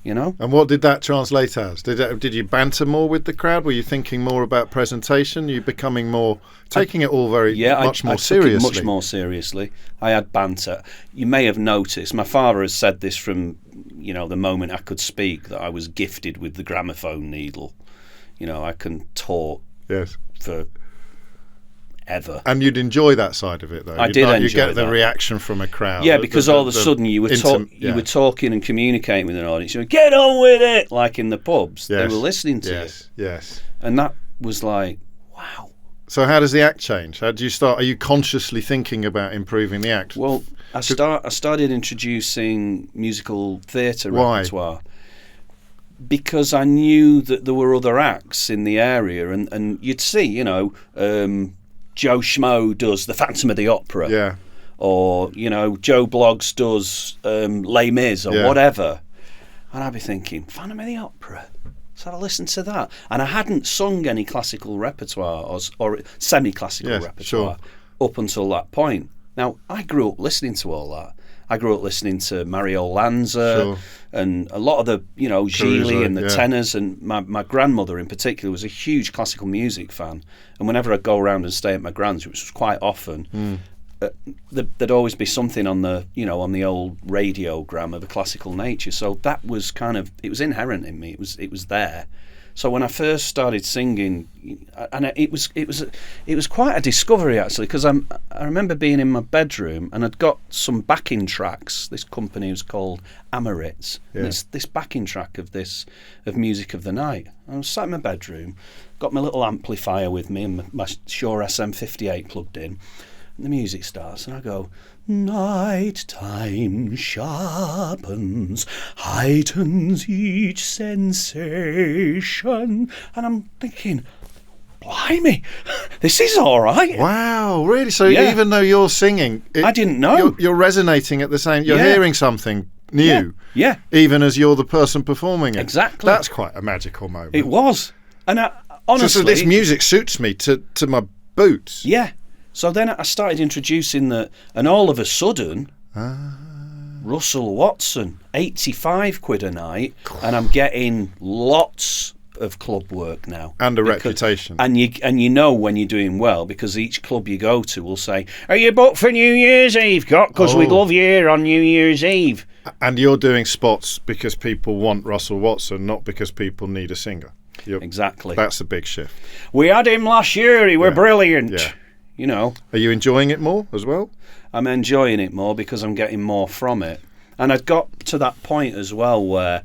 Speaker 1: And what did that translate as? Did you banter more with the crowd? Were you thinking more about presentation? You becoming more taking it all much more seriously?
Speaker 2: Took it much more seriously. I had banter. You may have noticed. My father has said this from the moment I could speak, that I was gifted with the gramophone needle. I can talk.
Speaker 1: Yes.
Speaker 2: For ever.
Speaker 1: And you'd enjoy that side of it, though.
Speaker 2: I did enjoy
Speaker 1: You get
Speaker 2: that.
Speaker 1: the reaction from a crowd.
Speaker 2: Yeah, because all of a sudden you were talking and communicating with an audience. You were, get on with it, like in the pubs. Yes. They were listening to you.
Speaker 1: Yes.
Speaker 2: And that was like, wow,
Speaker 1: So how does the act change? How do you start? Are you consciously thinking about improving the act?
Speaker 2: Well, I started introducing musical theatre repertoire because I knew that there were other acts in the area, and you'd see, you know, Joe Schmo does the Phantom of the Opera.
Speaker 1: Yeah.
Speaker 2: Or, you know, Joe Bloggs does Les Mis or whatever. And I'd be thinking, Phantom of the Opera? So I'd listen to that. And I hadn't sung any classical repertoire or semi-classical repertoire up until that point. Now, I grew up listening to all that. I grew up listening to Mario Lanza and a lot of the, you know, Gigli and the tenors. And my grandmother in particular was a huge classical music fan. And whenever I'd go around and stay at my grand's, which was quite often, there'd always be something on the, you know, on the old radiogram of a classical nature. So that was kind of, it was inherent in me. It was there. So when I first started singing, and it was quite a discovery actually, because I remember being in my bedroom and I'd got some backing tracks. This company was called Amoritz. And it's this backing track of Music of the Night. I was sat in my bedroom, got my little amplifier with me and my Shure SM58 plugged in. And the music starts and I go, night time sharpens, heightens each sensation. And I'm thinking, blimey, this is all right.
Speaker 1: Wow, really? So even though you're singing...
Speaker 2: I didn't know.
Speaker 1: You're resonating at the same... You're hearing something new.
Speaker 2: Yeah.
Speaker 1: Even as you're the person performing it.
Speaker 2: Exactly.
Speaker 1: That's quite a magical moment.
Speaker 2: It was. And honestly...
Speaker 1: So this music suits me to my boots.
Speaker 2: Yeah. So then I started introducing and all of a sudden, Russell Watson, 85 quid a night, and I'm getting lots of club work now.
Speaker 1: And a reputation.
Speaker 2: And you know when you're doing well, because each club you go to will say, are you booked for New Year's Eve? Because we'd love you here on New Year's Eve.
Speaker 1: And you're doing spots because people want Russell Watson, not because people need a singer.
Speaker 2: Exactly.
Speaker 1: That's a big shift.
Speaker 2: We had him last year, he were brilliant.
Speaker 1: Yeah.
Speaker 2: You know.
Speaker 1: Are you enjoying it more as well?
Speaker 2: I'm enjoying it more because I'm getting more from it. And I'd got to that point as well where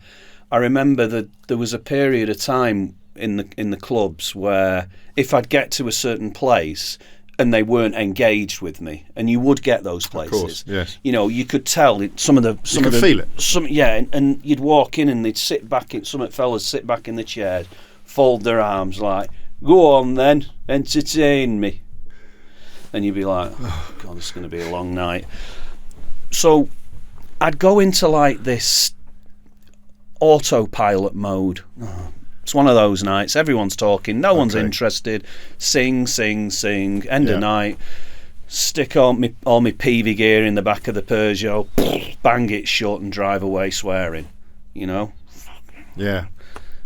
Speaker 2: I remember that there was a period of time in the clubs where if I'd get to a certain place and they weren't engaged with me, and you would get those places.
Speaker 1: Of course, yes.
Speaker 2: You know, you could tell feel it. And you'd walk in and they'd sit back some fellas sit back in the chairs, fold their arms like, go on then, entertain me. And you'd be like, oh, God, this is going to be a long night. So I'd go into like this autopilot mode. Oh, it's one of those nights. Everyone's talking. No one's interested. Sing, sing, sing. End of night. Stick all my PV gear in the back of the Peugeot. Bang it shut and drive away swearing. You know?
Speaker 1: Yeah.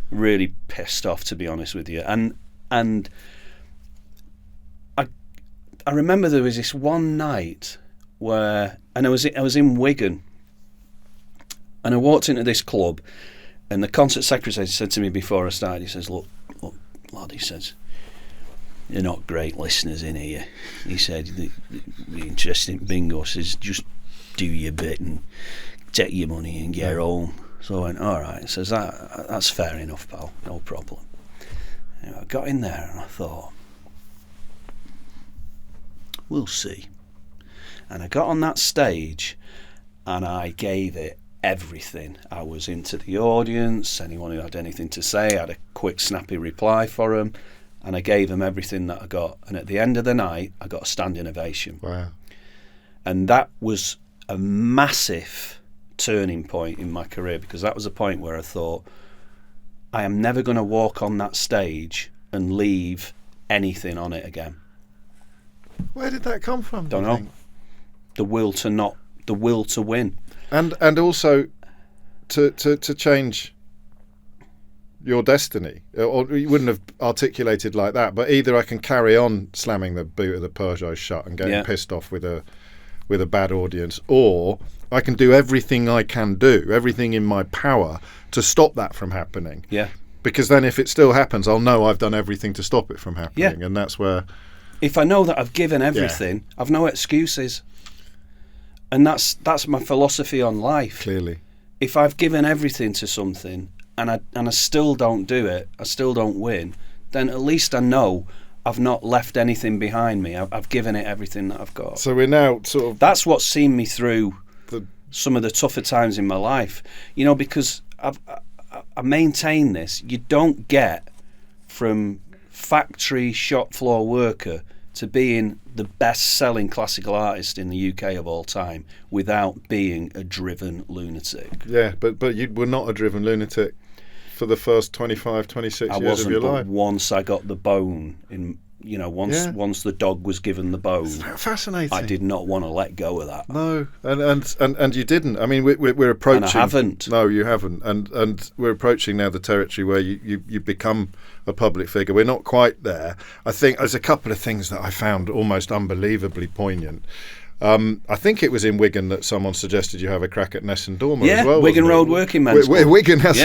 Speaker 2: Really pissed off, to be honest with you. And I remember there was this one night where, and I was in Wigan, and I walked into this club, and the concert secretary said to me before I started, he says, look, lad, he says, you're not great listeners in here. He said, the interesting bingo says, just do your bit and take your money and get home. So I went, all right. He says, that's fair enough, pal, no problem. And I got in there and I thought, we'll see. And I got on that stage and I gave it everything. I was into the audience. Anyone who had anything to say, I had a quick snappy reply for them, and I gave them everything that I got. And at the end of the night, I got a standing ovation.
Speaker 1: Wow.
Speaker 2: And that was a massive turning point in my career, because that was a point where I thought, I am never going to walk on that stage and leave anything on it again.
Speaker 1: Where did that come from?
Speaker 2: Don't know. The will to win,
Speaker 1: and also to change your destiny. Or you wouldn't have articulated like that, but either I can carry on slamming the boot of the Peugeot shut and getting pissed off with a bad audience, or I can do everything I can do, everything in my power to stop that from happening.
Speaker 2: Yeah.
Speaker 1: Because then if it still happens, I'll know I've done everything to stop it from happening, and that's where.
Speaker 2: If I know that I've given everything, I've no excuses. And that's my philosophy on life.
Speaker 1: Clearly.
Speaker 2: If I've given everything to something and I still don't do it, I still don't win, then at least I know I've not left anything behind me. I've given it everything that I've got.
Speaker 1: So we're now sort of...
Speaker 2: That's what's seen me through some of the tougher times in my life. You know, because I maintain this. You don't get from factory shop floor worker to being the best-selling classical artist in the UK of all time without being a driven lunatic.
Speaker 1: Yeah, but you were not a driven lunatic for the first 25, 26 years of your life.
Speaker 2: Once I got the bone in, once the dog was given the bone,
Speaker 1: isn't that fascinating?
Speaker 2: I did not want to let go of that.
Speaker 1: No, and you didn't. I mean, we're approaching.
Speaker 2: And I haven't.
Speaker 1: No, you haven't. And we're approaching now the territory where you become a public figure. We're not quite there. I think there's a couple of things that I found almost unbelievably poignant. I think it was in Wigan that someone suggested you have a crack at Ness and Dormer as well.
Speaker 2: Wigan Road Working Men's Club.
Speaker 1: Wigan has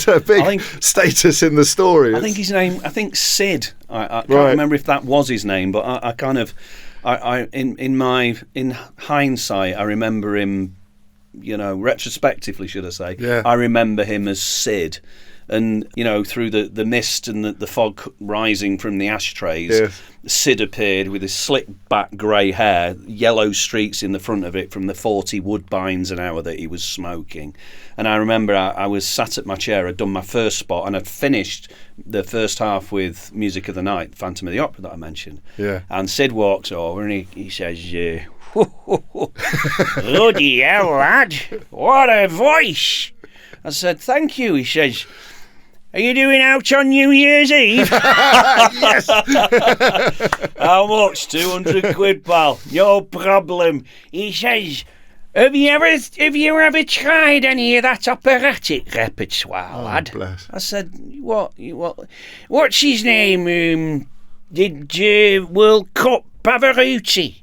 Speaker 1: a big status in the story.
Speaker 2: I think his name, Sid. I can't remember if that was his name, but in hindsight, I remember him, retrospectively, should I say?
Speaker 1: Yeah.
Speaker 2: I remember him as Sid. And, through the mist and the fog rising from the ashtrays, Sid appeared with his slick-back grey hair, yellow streaks in the front of it from the 40 woodbines an hour that he was smoking. And I remember I was sat at my chair, I'd done my first spot, and I'd finished the first half with Music of the Night, Phantom of the Opera that I mentioned.
Speaker 1: Yeah.
Speaker 2: And Sid walks over and he says, bloody hell, lad, what a voice. I said, thank you. He says, are you doing out on New Year's Eve?
Speaker 1: Yes.
Speaker 2: How much? 200 quid, pal. No problem. He says, have you ever tried any of that operatic repertoire, lad?
Speaker 1: Bless.
Speaker 2: I said, what's his name? Did World Cup Pavarotti?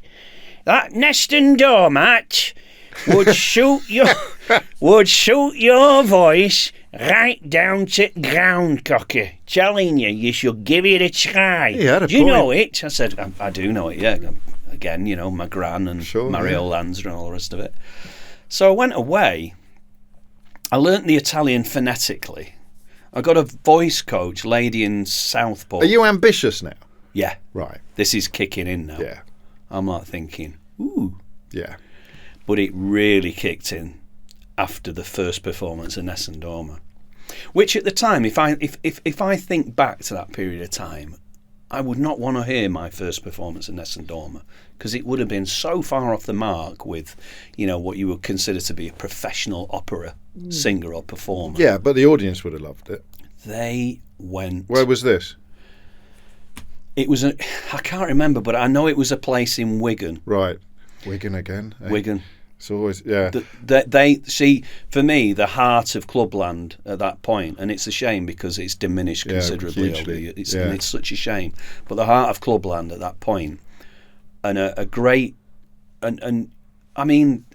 Speaker 2: That Nest and Dormat would suit your voice right down to ground, cocker. Telling you should give it a try. Do you know it? I said, I do know it, yeah. Again, my gran and Mario Lanza and all the rest of it. So I went away. I learnt the Italian phonetically. I got a voice coach, lady in Southport.
Speaker 1: Are you ambitious now?
Speaker 2: Yeah.
Speaker 1: Right.
Speaker 2: This is kicking in now.
Speaker 1: Yeah.
Speaker 2: I'm like thinking, ooh.
Speaker 1: Yeah.
Speaker 2: But it really kicked in after the first performance of Ness and Dormer, which at the time, if I think back to that period of time, I would not want to hear my first performance of Ness and Dormer because it would have been so far off the mark with, what you would consider to be a professional opera singer or performer.
Speaker 1: Yeah, but the audience would have loved it.
Speaker 2: They went.
Speaker 1: Where was this?
Speaker 2: It was I can't remember, but I know it was a place in Wigan.
Speaker 1: Right. Wigan again. Eh?
Speaker 2: Wigan.
Speaker 1: It's always, yeah.
Speaker 2: They see, for me, the heart of clubland at that point, and it's a shame because it's diminished considerably over the years. And it's such a shame. But the heart of clubland at that point, and a great, and I mean,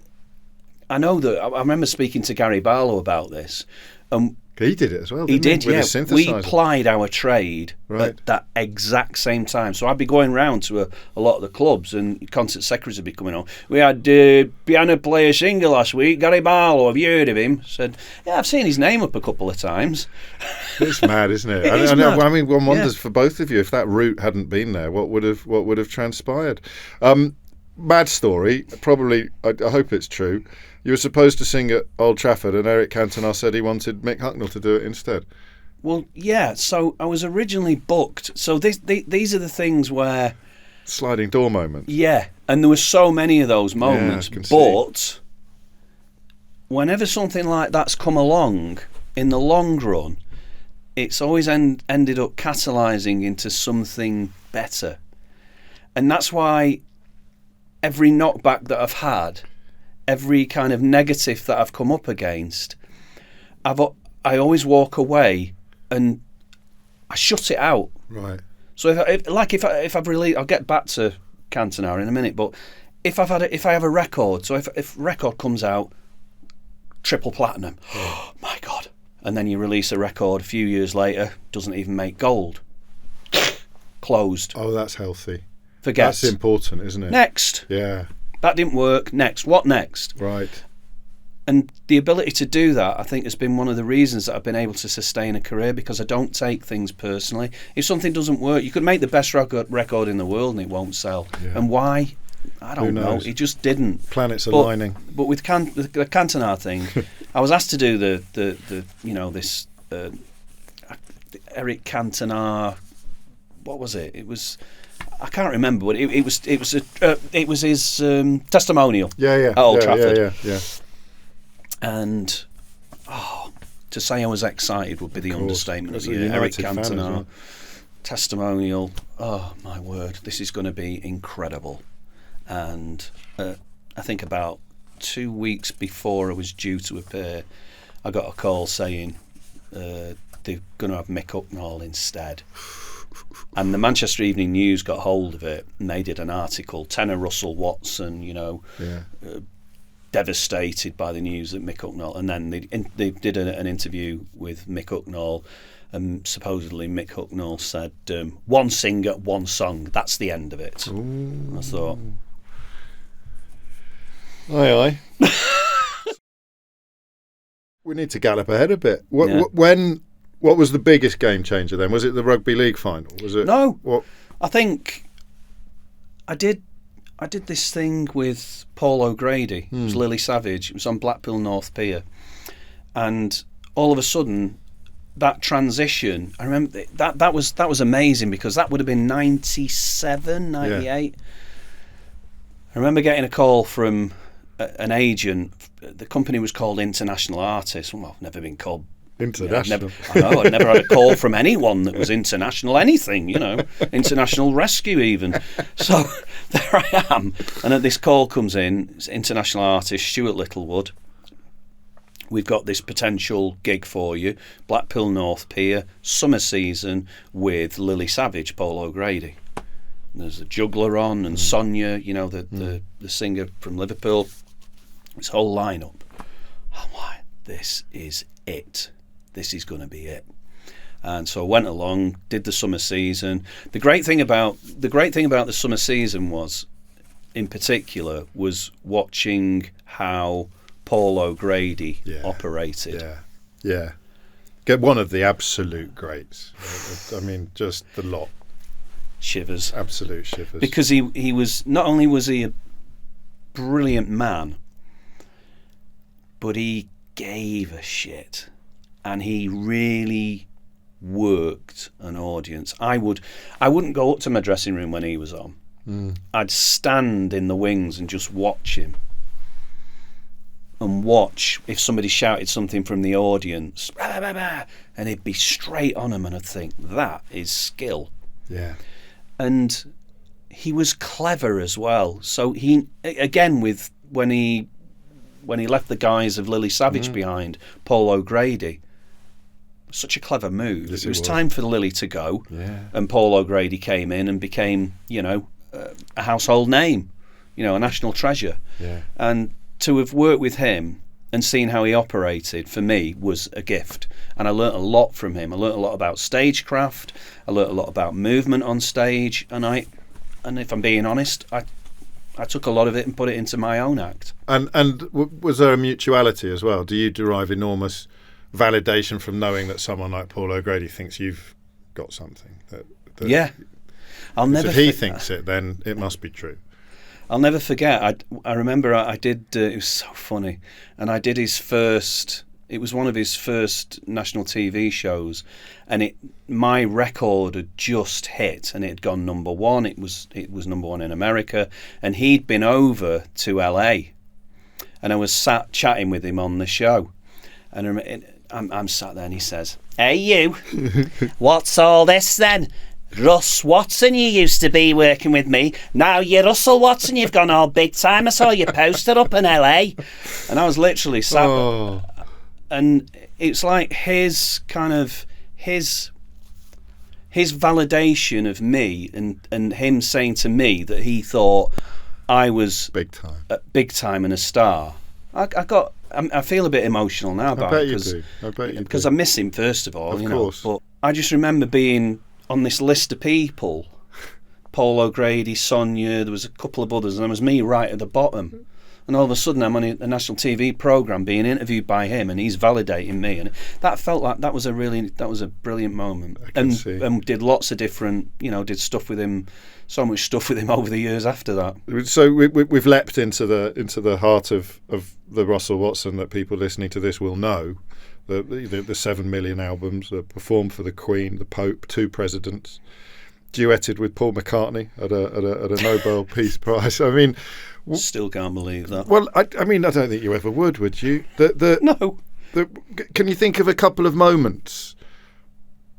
Speaker 2: I know that I remember speaking to Gary Barlow about this.
Speaker 1: He did it as well.
Speaker 2: He did,
Speaker 1: with
Speaker 2: yeah.
Speaker 1: his synthesizer.
Speaker 2: We plied our trade at that exact same time. So I'd be going round to a lot of the clubs, and concert secretaries would be coming on. We had piano player singer last week, Gary Barlow. Have you heard of him? Said, yeah, I've seen his name up a couple of times.
Speaker 1: It's mad, isn't it?
Speaker 2: It is mad.
Speaker 1: I mean, one wonders for both of you if that route hadn't been there, what would have transpired? Mad story. Probably, I hope it's true. You were supposed to sing at Old Trafford, and Eric Cantona said he wanted Mick Hucknall to do it instead.
Speaker 2: Well, yeah. So I was originally booked. So these are the things where
Speaker 1: sliding door moments.
Speaker 2: Yeah, and there were so many of those moments. But whenever something like that's come along, in the long run, it's always ended up catalysing into something better, and that's why every knockback that I've had. Every kind of negative that I've come up against, I always walk away and I shut it out.
Speaker 1: Right.
Speaker 2: So if I've released, I'll get back to Cantona in a minute. But if I have a record, so if a record comes out, triple platinum, oh my God, and then you release a record a few years later, doesn't even make gold, closed.
Speaker 1: Oh, that's healthy.
Speaker 2: Forget.
Speaker 1: That's important, isn't it?
Speaker 2: Next.
Speaker 1: Yeah.
Speaker 2: That didn't work. Next. What next?
Speaker 1: Right.
Speaker 2: And the ability to do that, I think, has been one of the reasons that I've been able to sustain a career, because I don't take things personally. If something doesn't work, you could make the best record in the world and it won't sell. Yeah. And why? I don't know. It just didn't.
Speaker 1: Planets aligning.
Speaker 2: But with the Cantona thing, I was asked to do this Eric Cantona. What was it? It was. I can't remember, but it was his testimonial.
Speaker 1: At
Speaker 2: Old Trafford.
Speaker 1: Yeah.
Speaker 2: And to say I was excited would be the understatement of the year. Eric Cantona testimonial. Oh my word, this is going to be incredible. And I think about 2 weeks before I was due to appear, I got a call saying they're going to have Mick Hucknall instead. And the Manchester Evening News got hold of it, and they did an article. Tenor Russell Watson, devastated by the news that Mick Hucknall, and then they did an interview with Mick Hucknall, and supposedly Mick Hucknall said, "One singer, one song. That's the end of it." Ooh. I thought,
Speaker 1: aye. We need to gallop ahead a bit. What was the biggest game changer then? Was it the rugby league final? Was it?
Speaker 2: No.
Speaker 1: What?
Speaker 2: I think I did this thing with Paul O'Grady. It was Lily Savage. It was on Blackpool North Pier, and all of a sudden, that transition. I remember that was amazing, because that would have been 97, 98. Yeah. I remember getting a call from an agent. The company was called International Artists. Well, I've never been called
Speaker 1: international.
Speaker 2: I'd never had a call from anyone that was international anything, international rescue even. So there I am, and this call comes in. It's international artist Stuart Littlewood. We've got this potential gig for you, Blackpool North Pier, summer season, with Lily Savage, Paul O'Grady. And there's a juggler on, and Sonia, the singer from Liverpool. This whole lineup. I'm like, this is it. This is going to be it. And so I went along, did the summer season. The great thing about the summer season was, in particular, was watching how Paul O'Grady operated.
Speaker 1: Yeah. Get one of the absolute greats. I mean, just the lot.
Speaker 2: Shivers.
Speaker 1: Absolute shivers.
Speaker 2: Because he was, not only was he a brilliant man, but he gave a shit. And he really worked an audience. I wouldn't go up to my dressing room when he was on. I'd stand in the wings and just watch him. And watch if somebody shouted something from the audience, bah, bah, bah, and he'd be straight on him, and I'd think, that is skill.
Speaker 1: Yeah.
Speaker 2: And he was clever as well. So he, again, when he left the guise of Lily Savage behind, Paul O'Grady, such a clever move. It was time for Lily to go, and Paul O'Grady came in and became, a household name, a national treasure.
Speaker 1: Yeah.
Speaker 2: And to have worked with him and seen how he operated, for me, was a gift. And I learnt a lot from him. I learnt a lot about stagecraft. I learnt a lot about movement on stage. And if I'm being honest, I took a lot of it and put it into my own act. And
Speaker 1: was there a mutuality as well? Do you derive enormous validation from knowing that someone like Paul O'Grady thinks you've got something?
Speaker 2: Yeah.
Speaker 1: If he thinks it, then it must be true.
Speaker 2: I'll never forget. I remember I did. It was so funny, and I did his first. It was one of his first national TV shows, and my record had just hit, and it had gone number one. It was number one in America, and he'd been over to LA, and I was sat chatting with him on the show, and I'm sat there, and he says, "Hey you, what's all this then? Russ Watson, you used to be working with me. Now you're Russell Watson, you've gone all big time. I saw your poster up in LA." And I was literally sat there. And it's like his validation of me, and him saying to me that he thought I was
Speaker 1: big time
Speaker 2: and a star. I feel a bit emotional now about it.
Speaker 1: I bet you do.
Speaker 2: Because I miss him, first of all.
Speaker 1: Of course.
Speaker 2: But I just remember being on this list of people, Paul O'Grady, Sonia, there was a couple of others, and there was me right at the bottom. And all of a sudden I'm on a national TV programme being interviewed by him, and he's validating me, and that felt like that was a brilliant moment. And did lots of different, did stuff with him, so much stuff with him over the years after that.
Speaker 1: So we've leapt into the heart of the Russell Watson that people listening to this will know. The 7 million albums, performed for the Queen, the Pope, 2 presidents, duetted with Paul McCartney at a Nobel Peace Prize. I mean,
Speaker 2: still can't believe that.
Speaker 1: Well, I mean, I don't think you ever would you?
Speaker 2: No.
Speaker 1: Can you think of a couple of moments?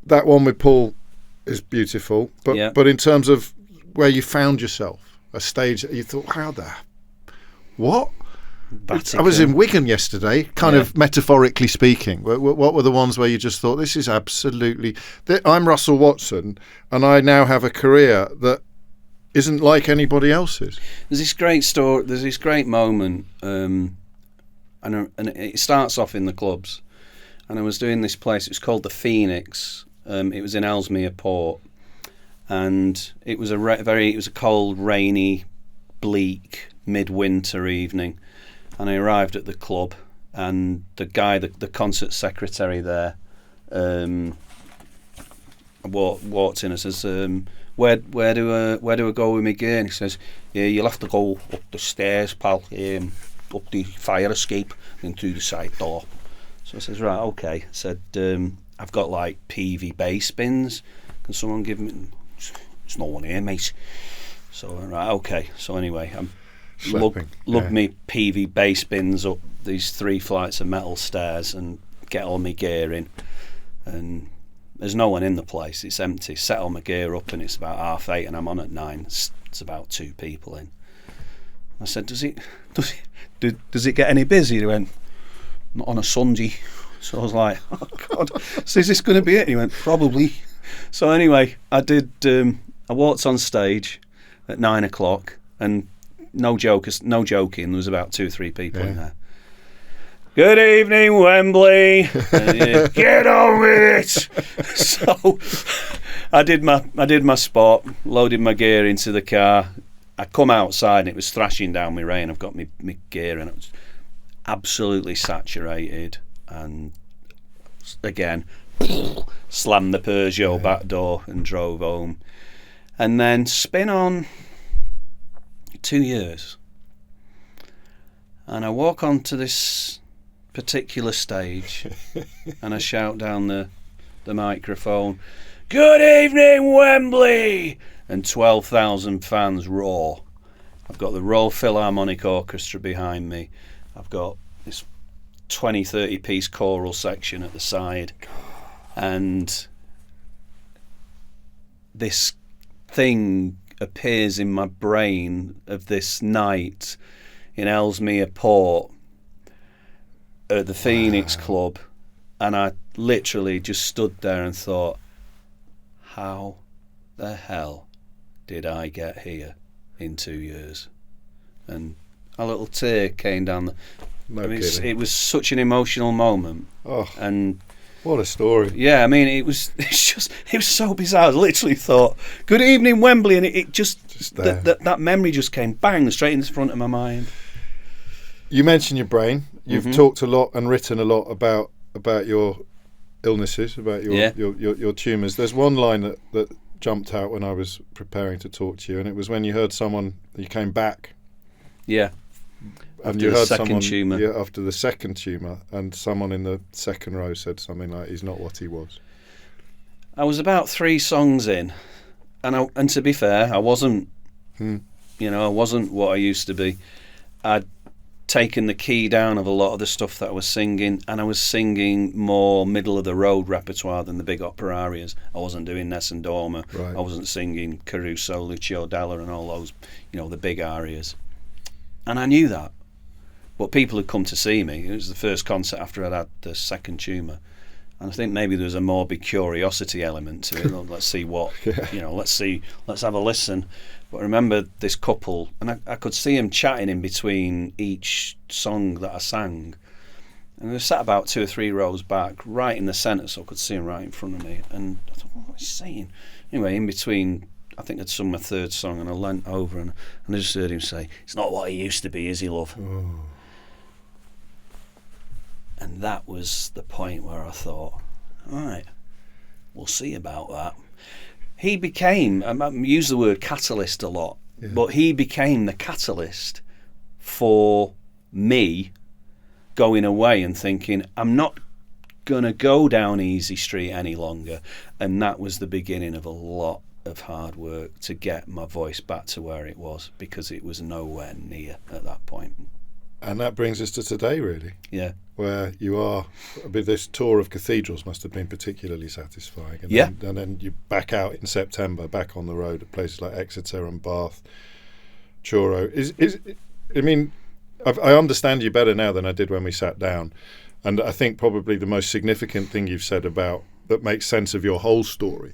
Speaker 1: That one with Paul is beautiful, but in terms of where you found yourself, a stage that you thought, what?
Speaker 2: Vatican.
Speaker 1: I was in Wigan yesterday, kind of metaphorically speaking. What were the ones where you just thought, this is absolutely... I'm Russell Watson, and I now have a career that isn't like anybody else's.
Speaker 2: There's this great story, there's this great moment, and it starts off in the clubs. And I was doing this place, it was called the Phoenix. It was in Ellesmere Port. And it was it was a cold, rainy, bleak, midwinter evening. And I arrived at the club, and the guy, the concert secretary there, walked in and says, "Where do I go with my gear?" And he says, "Yeah, you'll have to go up the stairs, pal, up the fire escape and through the side door." So I says, "Right, okay." I said, "I've got like PV bass bins. Can someone give me?" "There's no one here, mate." So right, okay. So anyway, I'm lug me PV bass bins up these 3 flights of metal stairs and get all my gear in, and there's no one in the place, it's empty. Set all my gear up and it's about 8:30 and I'm on at 9. It's about 2 people in. I said, does it get any busier? He went, "Not on a Sunday." So I was like, oh God, so is this going to be it? He went, "Probably." So anyway, I walked on stage at 9 o'clock, and no joking, there was about 2-3 people in there. "Good evening, Wembley." Get on with it. So I did my spot, loaded my gear into the car. I come outside and it was thrashing down with rain. I've got my gear and it was absolutely saturated, and again slammed the Peugeot back door and drove home. And then spin on 2 years, and I walk onto this particular stage and I shout down the microphone, "Good evening, Wembley!" and 12,000 fans roar. I've got the Royal Philharmonic Orchestra behind me. I've got this 20-30 piece choral section at the side, and this thing appears in my brain of this night in Ellesmere Port at the Phoenix Club, and I literally just stood there and thought, how the hell did I get here in 2 years? And a little tear came down it was such an emotional moment. And
Speaker 1: what a story.
Speaker 2: Yeah, I mean, it was so bizarre. I literally thought, "Good evening, Wembley," and it just that memory just came bang straight in the front of my mind.
Speaker 1: You mentioned your brain. You've talked a lot and written a lot about your illnesses, about your tumours. There's one line that jumped out when I was preparing to talk to you, and it was when you heard someone, you came back.
Speaker 2: Yeah.
Speaker 1: And you heard someone after the second tumour, and someone in the second row said something like, "He's not what he was."
Speaker 2: I was about 3 songs in, and to be fair, I wasn't. I wasn't what I used to be. I'd taken the key down of a lot of the stuff that I was singing, and I was singing more middle of the road repertoire than the big opera arias. I wasn't doing Nessun Dorma.
Speaker 1: Right.
Speaker 2: I wasn't singing Caruso, Lucio Dalla, and all those, the big arias. And I knew that. But people had come to see me. It was the first concert after I'd had the second tumour, and I think maybe there was a morbid curiosity element to it. Let's see what, let's have a listen. But I remember this couple, and I could see them chatting in between each song that I sang, and they were sat about 2 or 3 rows back, right in the centre, so I could see them right in front of me. And I thought, what was he saying? Anyway, in between, I think I'd sung my third song, and I leant over and I just heard him say, "It's not what he used to be, is he, love?"
Speaker 1: Oh.
Speaker 2: And that was the point where I thought, all right, we'll see about that. He became, I use the word catalyst a lot, but he became the catalyst for me going away and thinking, I'm not going to go down easy street any longer. And that was the beginning of a lot of hard work to get my voice back to where it was, because it was nowhere near at that point.
Speaker 1: And that brings us to today, really.
Speaker 2: Yeah.
Speaker 1: Where you are, this tour of cathedrals must have been particularly satisfying. And
Speaker 2: yeah.
Speaker 1: Then you back out in September, back on the road at places like Exeter and Bath, Truro. I understand you better now than I did when we sat down. And I think probably the most significant thing you've said about that makes sense of your whole story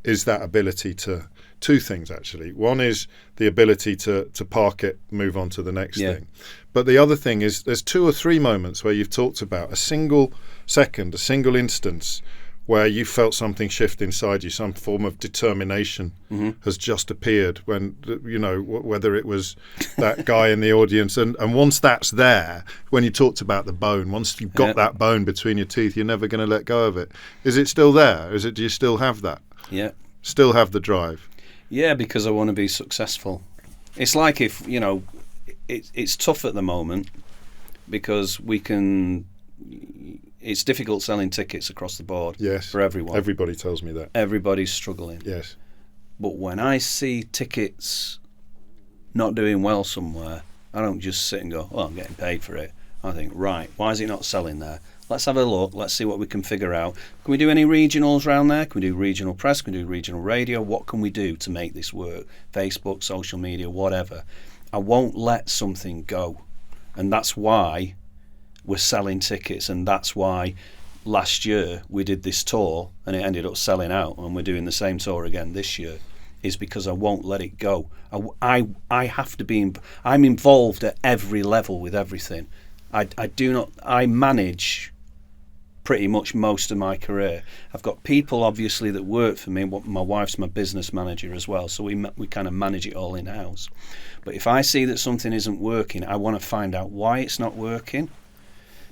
Speaker 1: is that ability to, two things actually. One is the ability to park it, move on to the next thing. But the other thing is there's 2 or 3 moments where you've talked about a single second, a single instance where you felt something shift inside you, some form of determination has just appeared when, whether it was that guy in the audience. And once that's there, when you talked about the bone, once you've got that bone between your teeth, you're never going to let go of it. Is it still there? Do you still have that?
Speaker 2: Yeah. Still
Speaker 1: have the drive?
Speaker 2: Yeah, because I want to be successful. It's like if, it's tough at the moment because it's difficult selling tickets across the board for everyone.
Speaker 1: Everybody tells me that.
Speaker 2: Everybody's struggling.
Speaker 1: Yes.
Speaker 2: But when I see tickets not doing well somewhere, I don't just sit and go, well, I'm getting paid for it. I think, right, why is it not selling there? Let's have a look. Let's see what we can figure out. Can we do any regionals around there? Can we do regional press? Can we do regional radio? What can we do to make this work? Facebook, social media, whatever. I won't let something go. And that's why we're selling tickets, and that's why last year we did this tour and it ended up selling out, and we're doing the same tour again this year, is because I won't let it go. I have to be I'm involved at every level with everything. I manage pretty much most of my career. I've got people obviously that work for me. My wife's my business manager as well, so we kind of manage it all in house. But if I see that something isn't working, I want to find out why it's not working.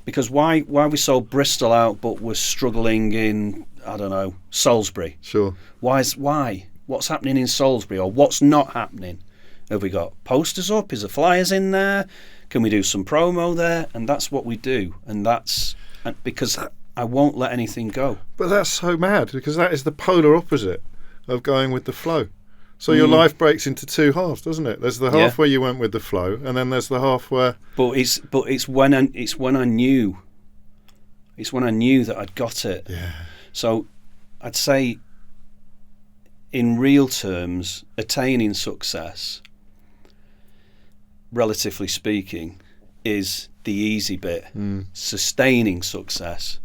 Speaker 2: Because why we sold Bristol out but we're struggling in, I don't know, Salisbury?
Speaker 1: Sure.
Speaker 2: Why? What's happening in Salisbury, or what's not happening? Have we got posters up? Is there flyers in there? Can we do some promo there? And that's what we do. And that's because I won't let anything go.
Speaker 1: But that's so mad, because that is the polar opposite of going with the flow. So your life breaks into 2 halves, doesn't it? There's the half where you went with the flow, and then there's the half where.
Speaker 2: But it's when I knew that I'd got it.
Speaker 1: Yeah.
Speaker 2: So I'd say, in real terms, attaining success, relatively speaking, is the easy bit. Sustaining success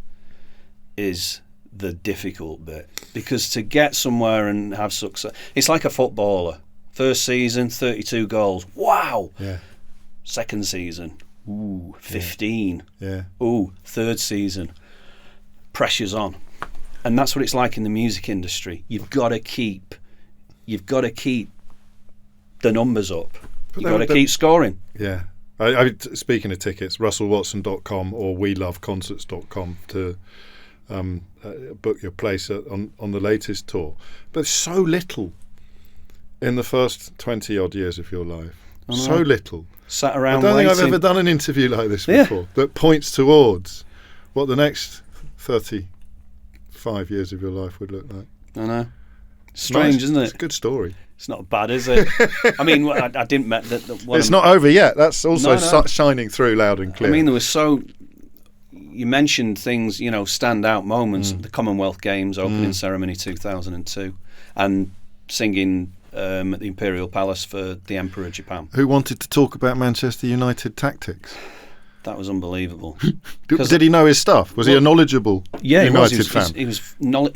Speaker 2: is the difficult bit, because to get somewhere and have success, it's like a footballer. First season, 32 goals. Wow.
Speaker 1: Yeah.
Speaker 2: Second season, 15.
Speaker 1: Yeah.
Speaker 2: Third season, pressure's on. And that's what it's like in the music industry. You've got to keep the numbers up. You've got to keep scoring.
Speaker 1: Yeah. Speaking of tickets, russellwatson.com or weloveconcerts.com to book your place on the latest tour. But so little in the first 20 odd years of your life. So little.
Speaker 2: Sat around
Speaker 1: I don't
Speaker 2: waiting.
Speaker 1: think I've ever done an interview like this before that points towards what the next 35 years of your life would look like.
Speaker 2: I know. Strange,
Speaker 1: nice.
Speaker 2: Isn't it?
Speaker 1: It's a good story.
Speaker 2: It's not bad, is it? I mean, I didn't met that.
Speaker 1: It's not over yet. That's also shining through loud and clear.
Speaker 2: I mean, there was you mentioned things, standout moments. The Commonwealth Games opening ceremony 2002, and singing at the Imperial Palace for the Emperor of Japan.
Speaker 1: Who wanted to talk about Manchester United tactics?
Speaker 2: That was unbelievable.
Speaker 1: Did he know his stuff? Was he a knowledgeable United fan?
Speaker 2: He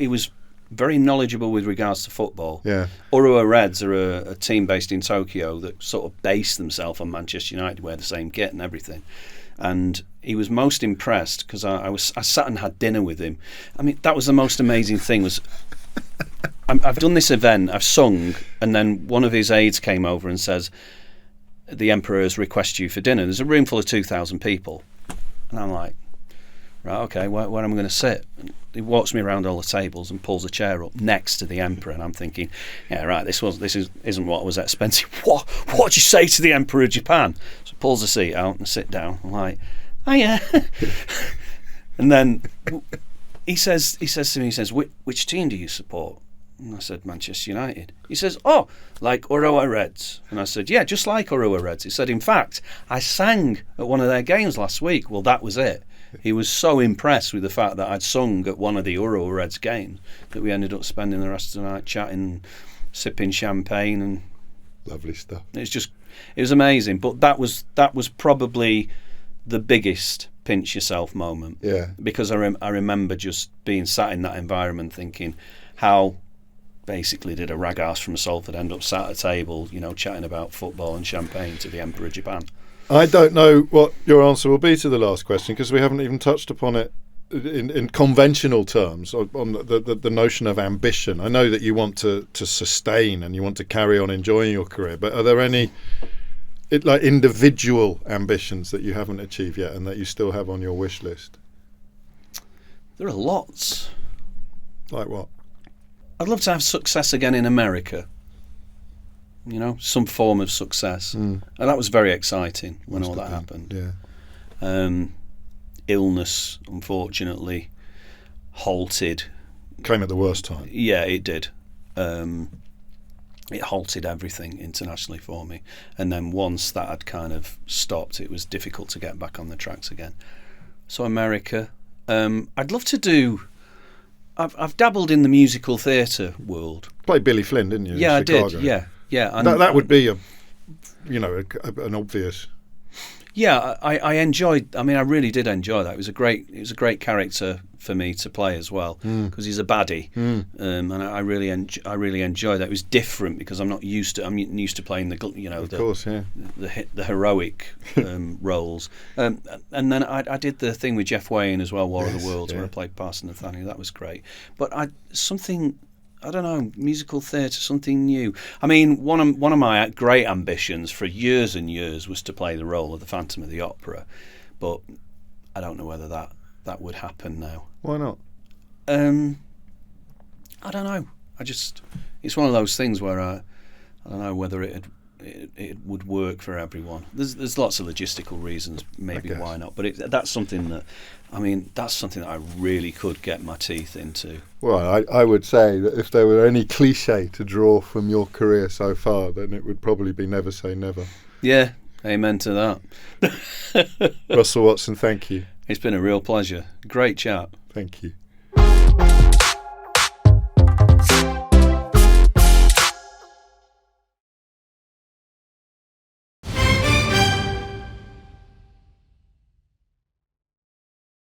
Speaker 2: was very knowledgeable with regards to football.
Speaker 1: Yeah.
Speaker 2: Urua Reds are a team based in Tokyo that sort of base themselves on Manchester United, wear the same kit and everything. And he was most impressed because I sat and had dinner with him. I mean, that was the most amazing thing. I've done this event, I've sung, and then one of his aides came over and says, the Emperor's request you for dinner. There's a room full of 2,000 people. And I'm like, right, okay, where am I going to sit? And he walks me around all the tables and pulls a chair up next to the Emperor, and I'm thinking, yeah, right, this isn't what was expensive. What'd you say to the Emperor of Japan? So he pulls the seat out and sit down. I'm like, oh yeah. And then he says to me, which team do you support? And I said, Manchester United. He says, oh, like Urawa Reds. And I said, yeah, just like Urawa Reds. He said, in fact, I sang at one of their games last week. Well, that was it. He was so impressed with the fact that I'd sung at one of the Urawa Reds games that we ended up spending the rest of the night chatting, sipping champagne, and
Speaker 1: lovely stuff.
Speaker 2: It was amazing. But that was probably the biggest pinch yourself moment.
Speaker 1: Yeah.
Speaker 2: Because I remember just being sat in that environment thinking, how basically did a rag arse from Salford end up sat at a table, chatting about football and champagne to the Emperor of Japan?
Speaker 1: I don't know what your answer will be to the last question, because we haven't even touched upon it in conventional terms, on the notion of ambition. I know that you want to sustain and you want to carry on enjoying your career, but are there any individual ambitions that you haven't achieved yet and that you still have on your wish list?
Speaker 2: There are lots.
Speaker 1: Like what?
Speaker 2: I'd love to have success again in America. Some form of success. And that was very exciting when all that happened.
Speaker 1: Yeah.
Speaker 2: Illness, unfortunately, halted.
Speaker 1: Came at the worst time.
Speaker 2: Yeah, it did. It halted everything internationally for me. And then once that had kind of stopped, it was difficult to get back on the tracks again. So America. I'd love to do... I've dabbled in the musical theatre world.
Speaker 1: Played Billy Flynn, didn't you?
Speaker 2: Yeah,
Speaker 1: in Chicago?
Speaker 2: I did. Yeah. And
Speaker 1: that would be an obvious.
Speaker 2: Yeah, I enjoyed. I mean, I really did enjoy that. It was a great character for me to play as well, because he's a baddie, and I really enjoyed that. It was different because I'm used to playing the heroic roles. And then I did the thing with Jeff Wayne as well, War of the Worlds, where I played Parson Nathaniel. That was great. But I don't know, musical theatre, something new. I mean, one of my great ambitions for years and years was to play the role of the Phantom of the Opera, but I don't know whether that would happen now.
Speaker 1: Why not?
Speaker 2: I don't know. It's one of those things where I don't know whether it would work for everyone. There's lots of logistical reasons, maybe why not. But that's something that I really could get my teeth into.
Speaker 1: Well, I would say that if there were any cliche to draw from your career so far, then it would probably be never say never.
Speaker 2: Yeah, amen to that.
Speaker 1: Russell Watson, thank you.
Speaker 2: It's been a real pleasure. Great chat.
Speaker 1: Thank you.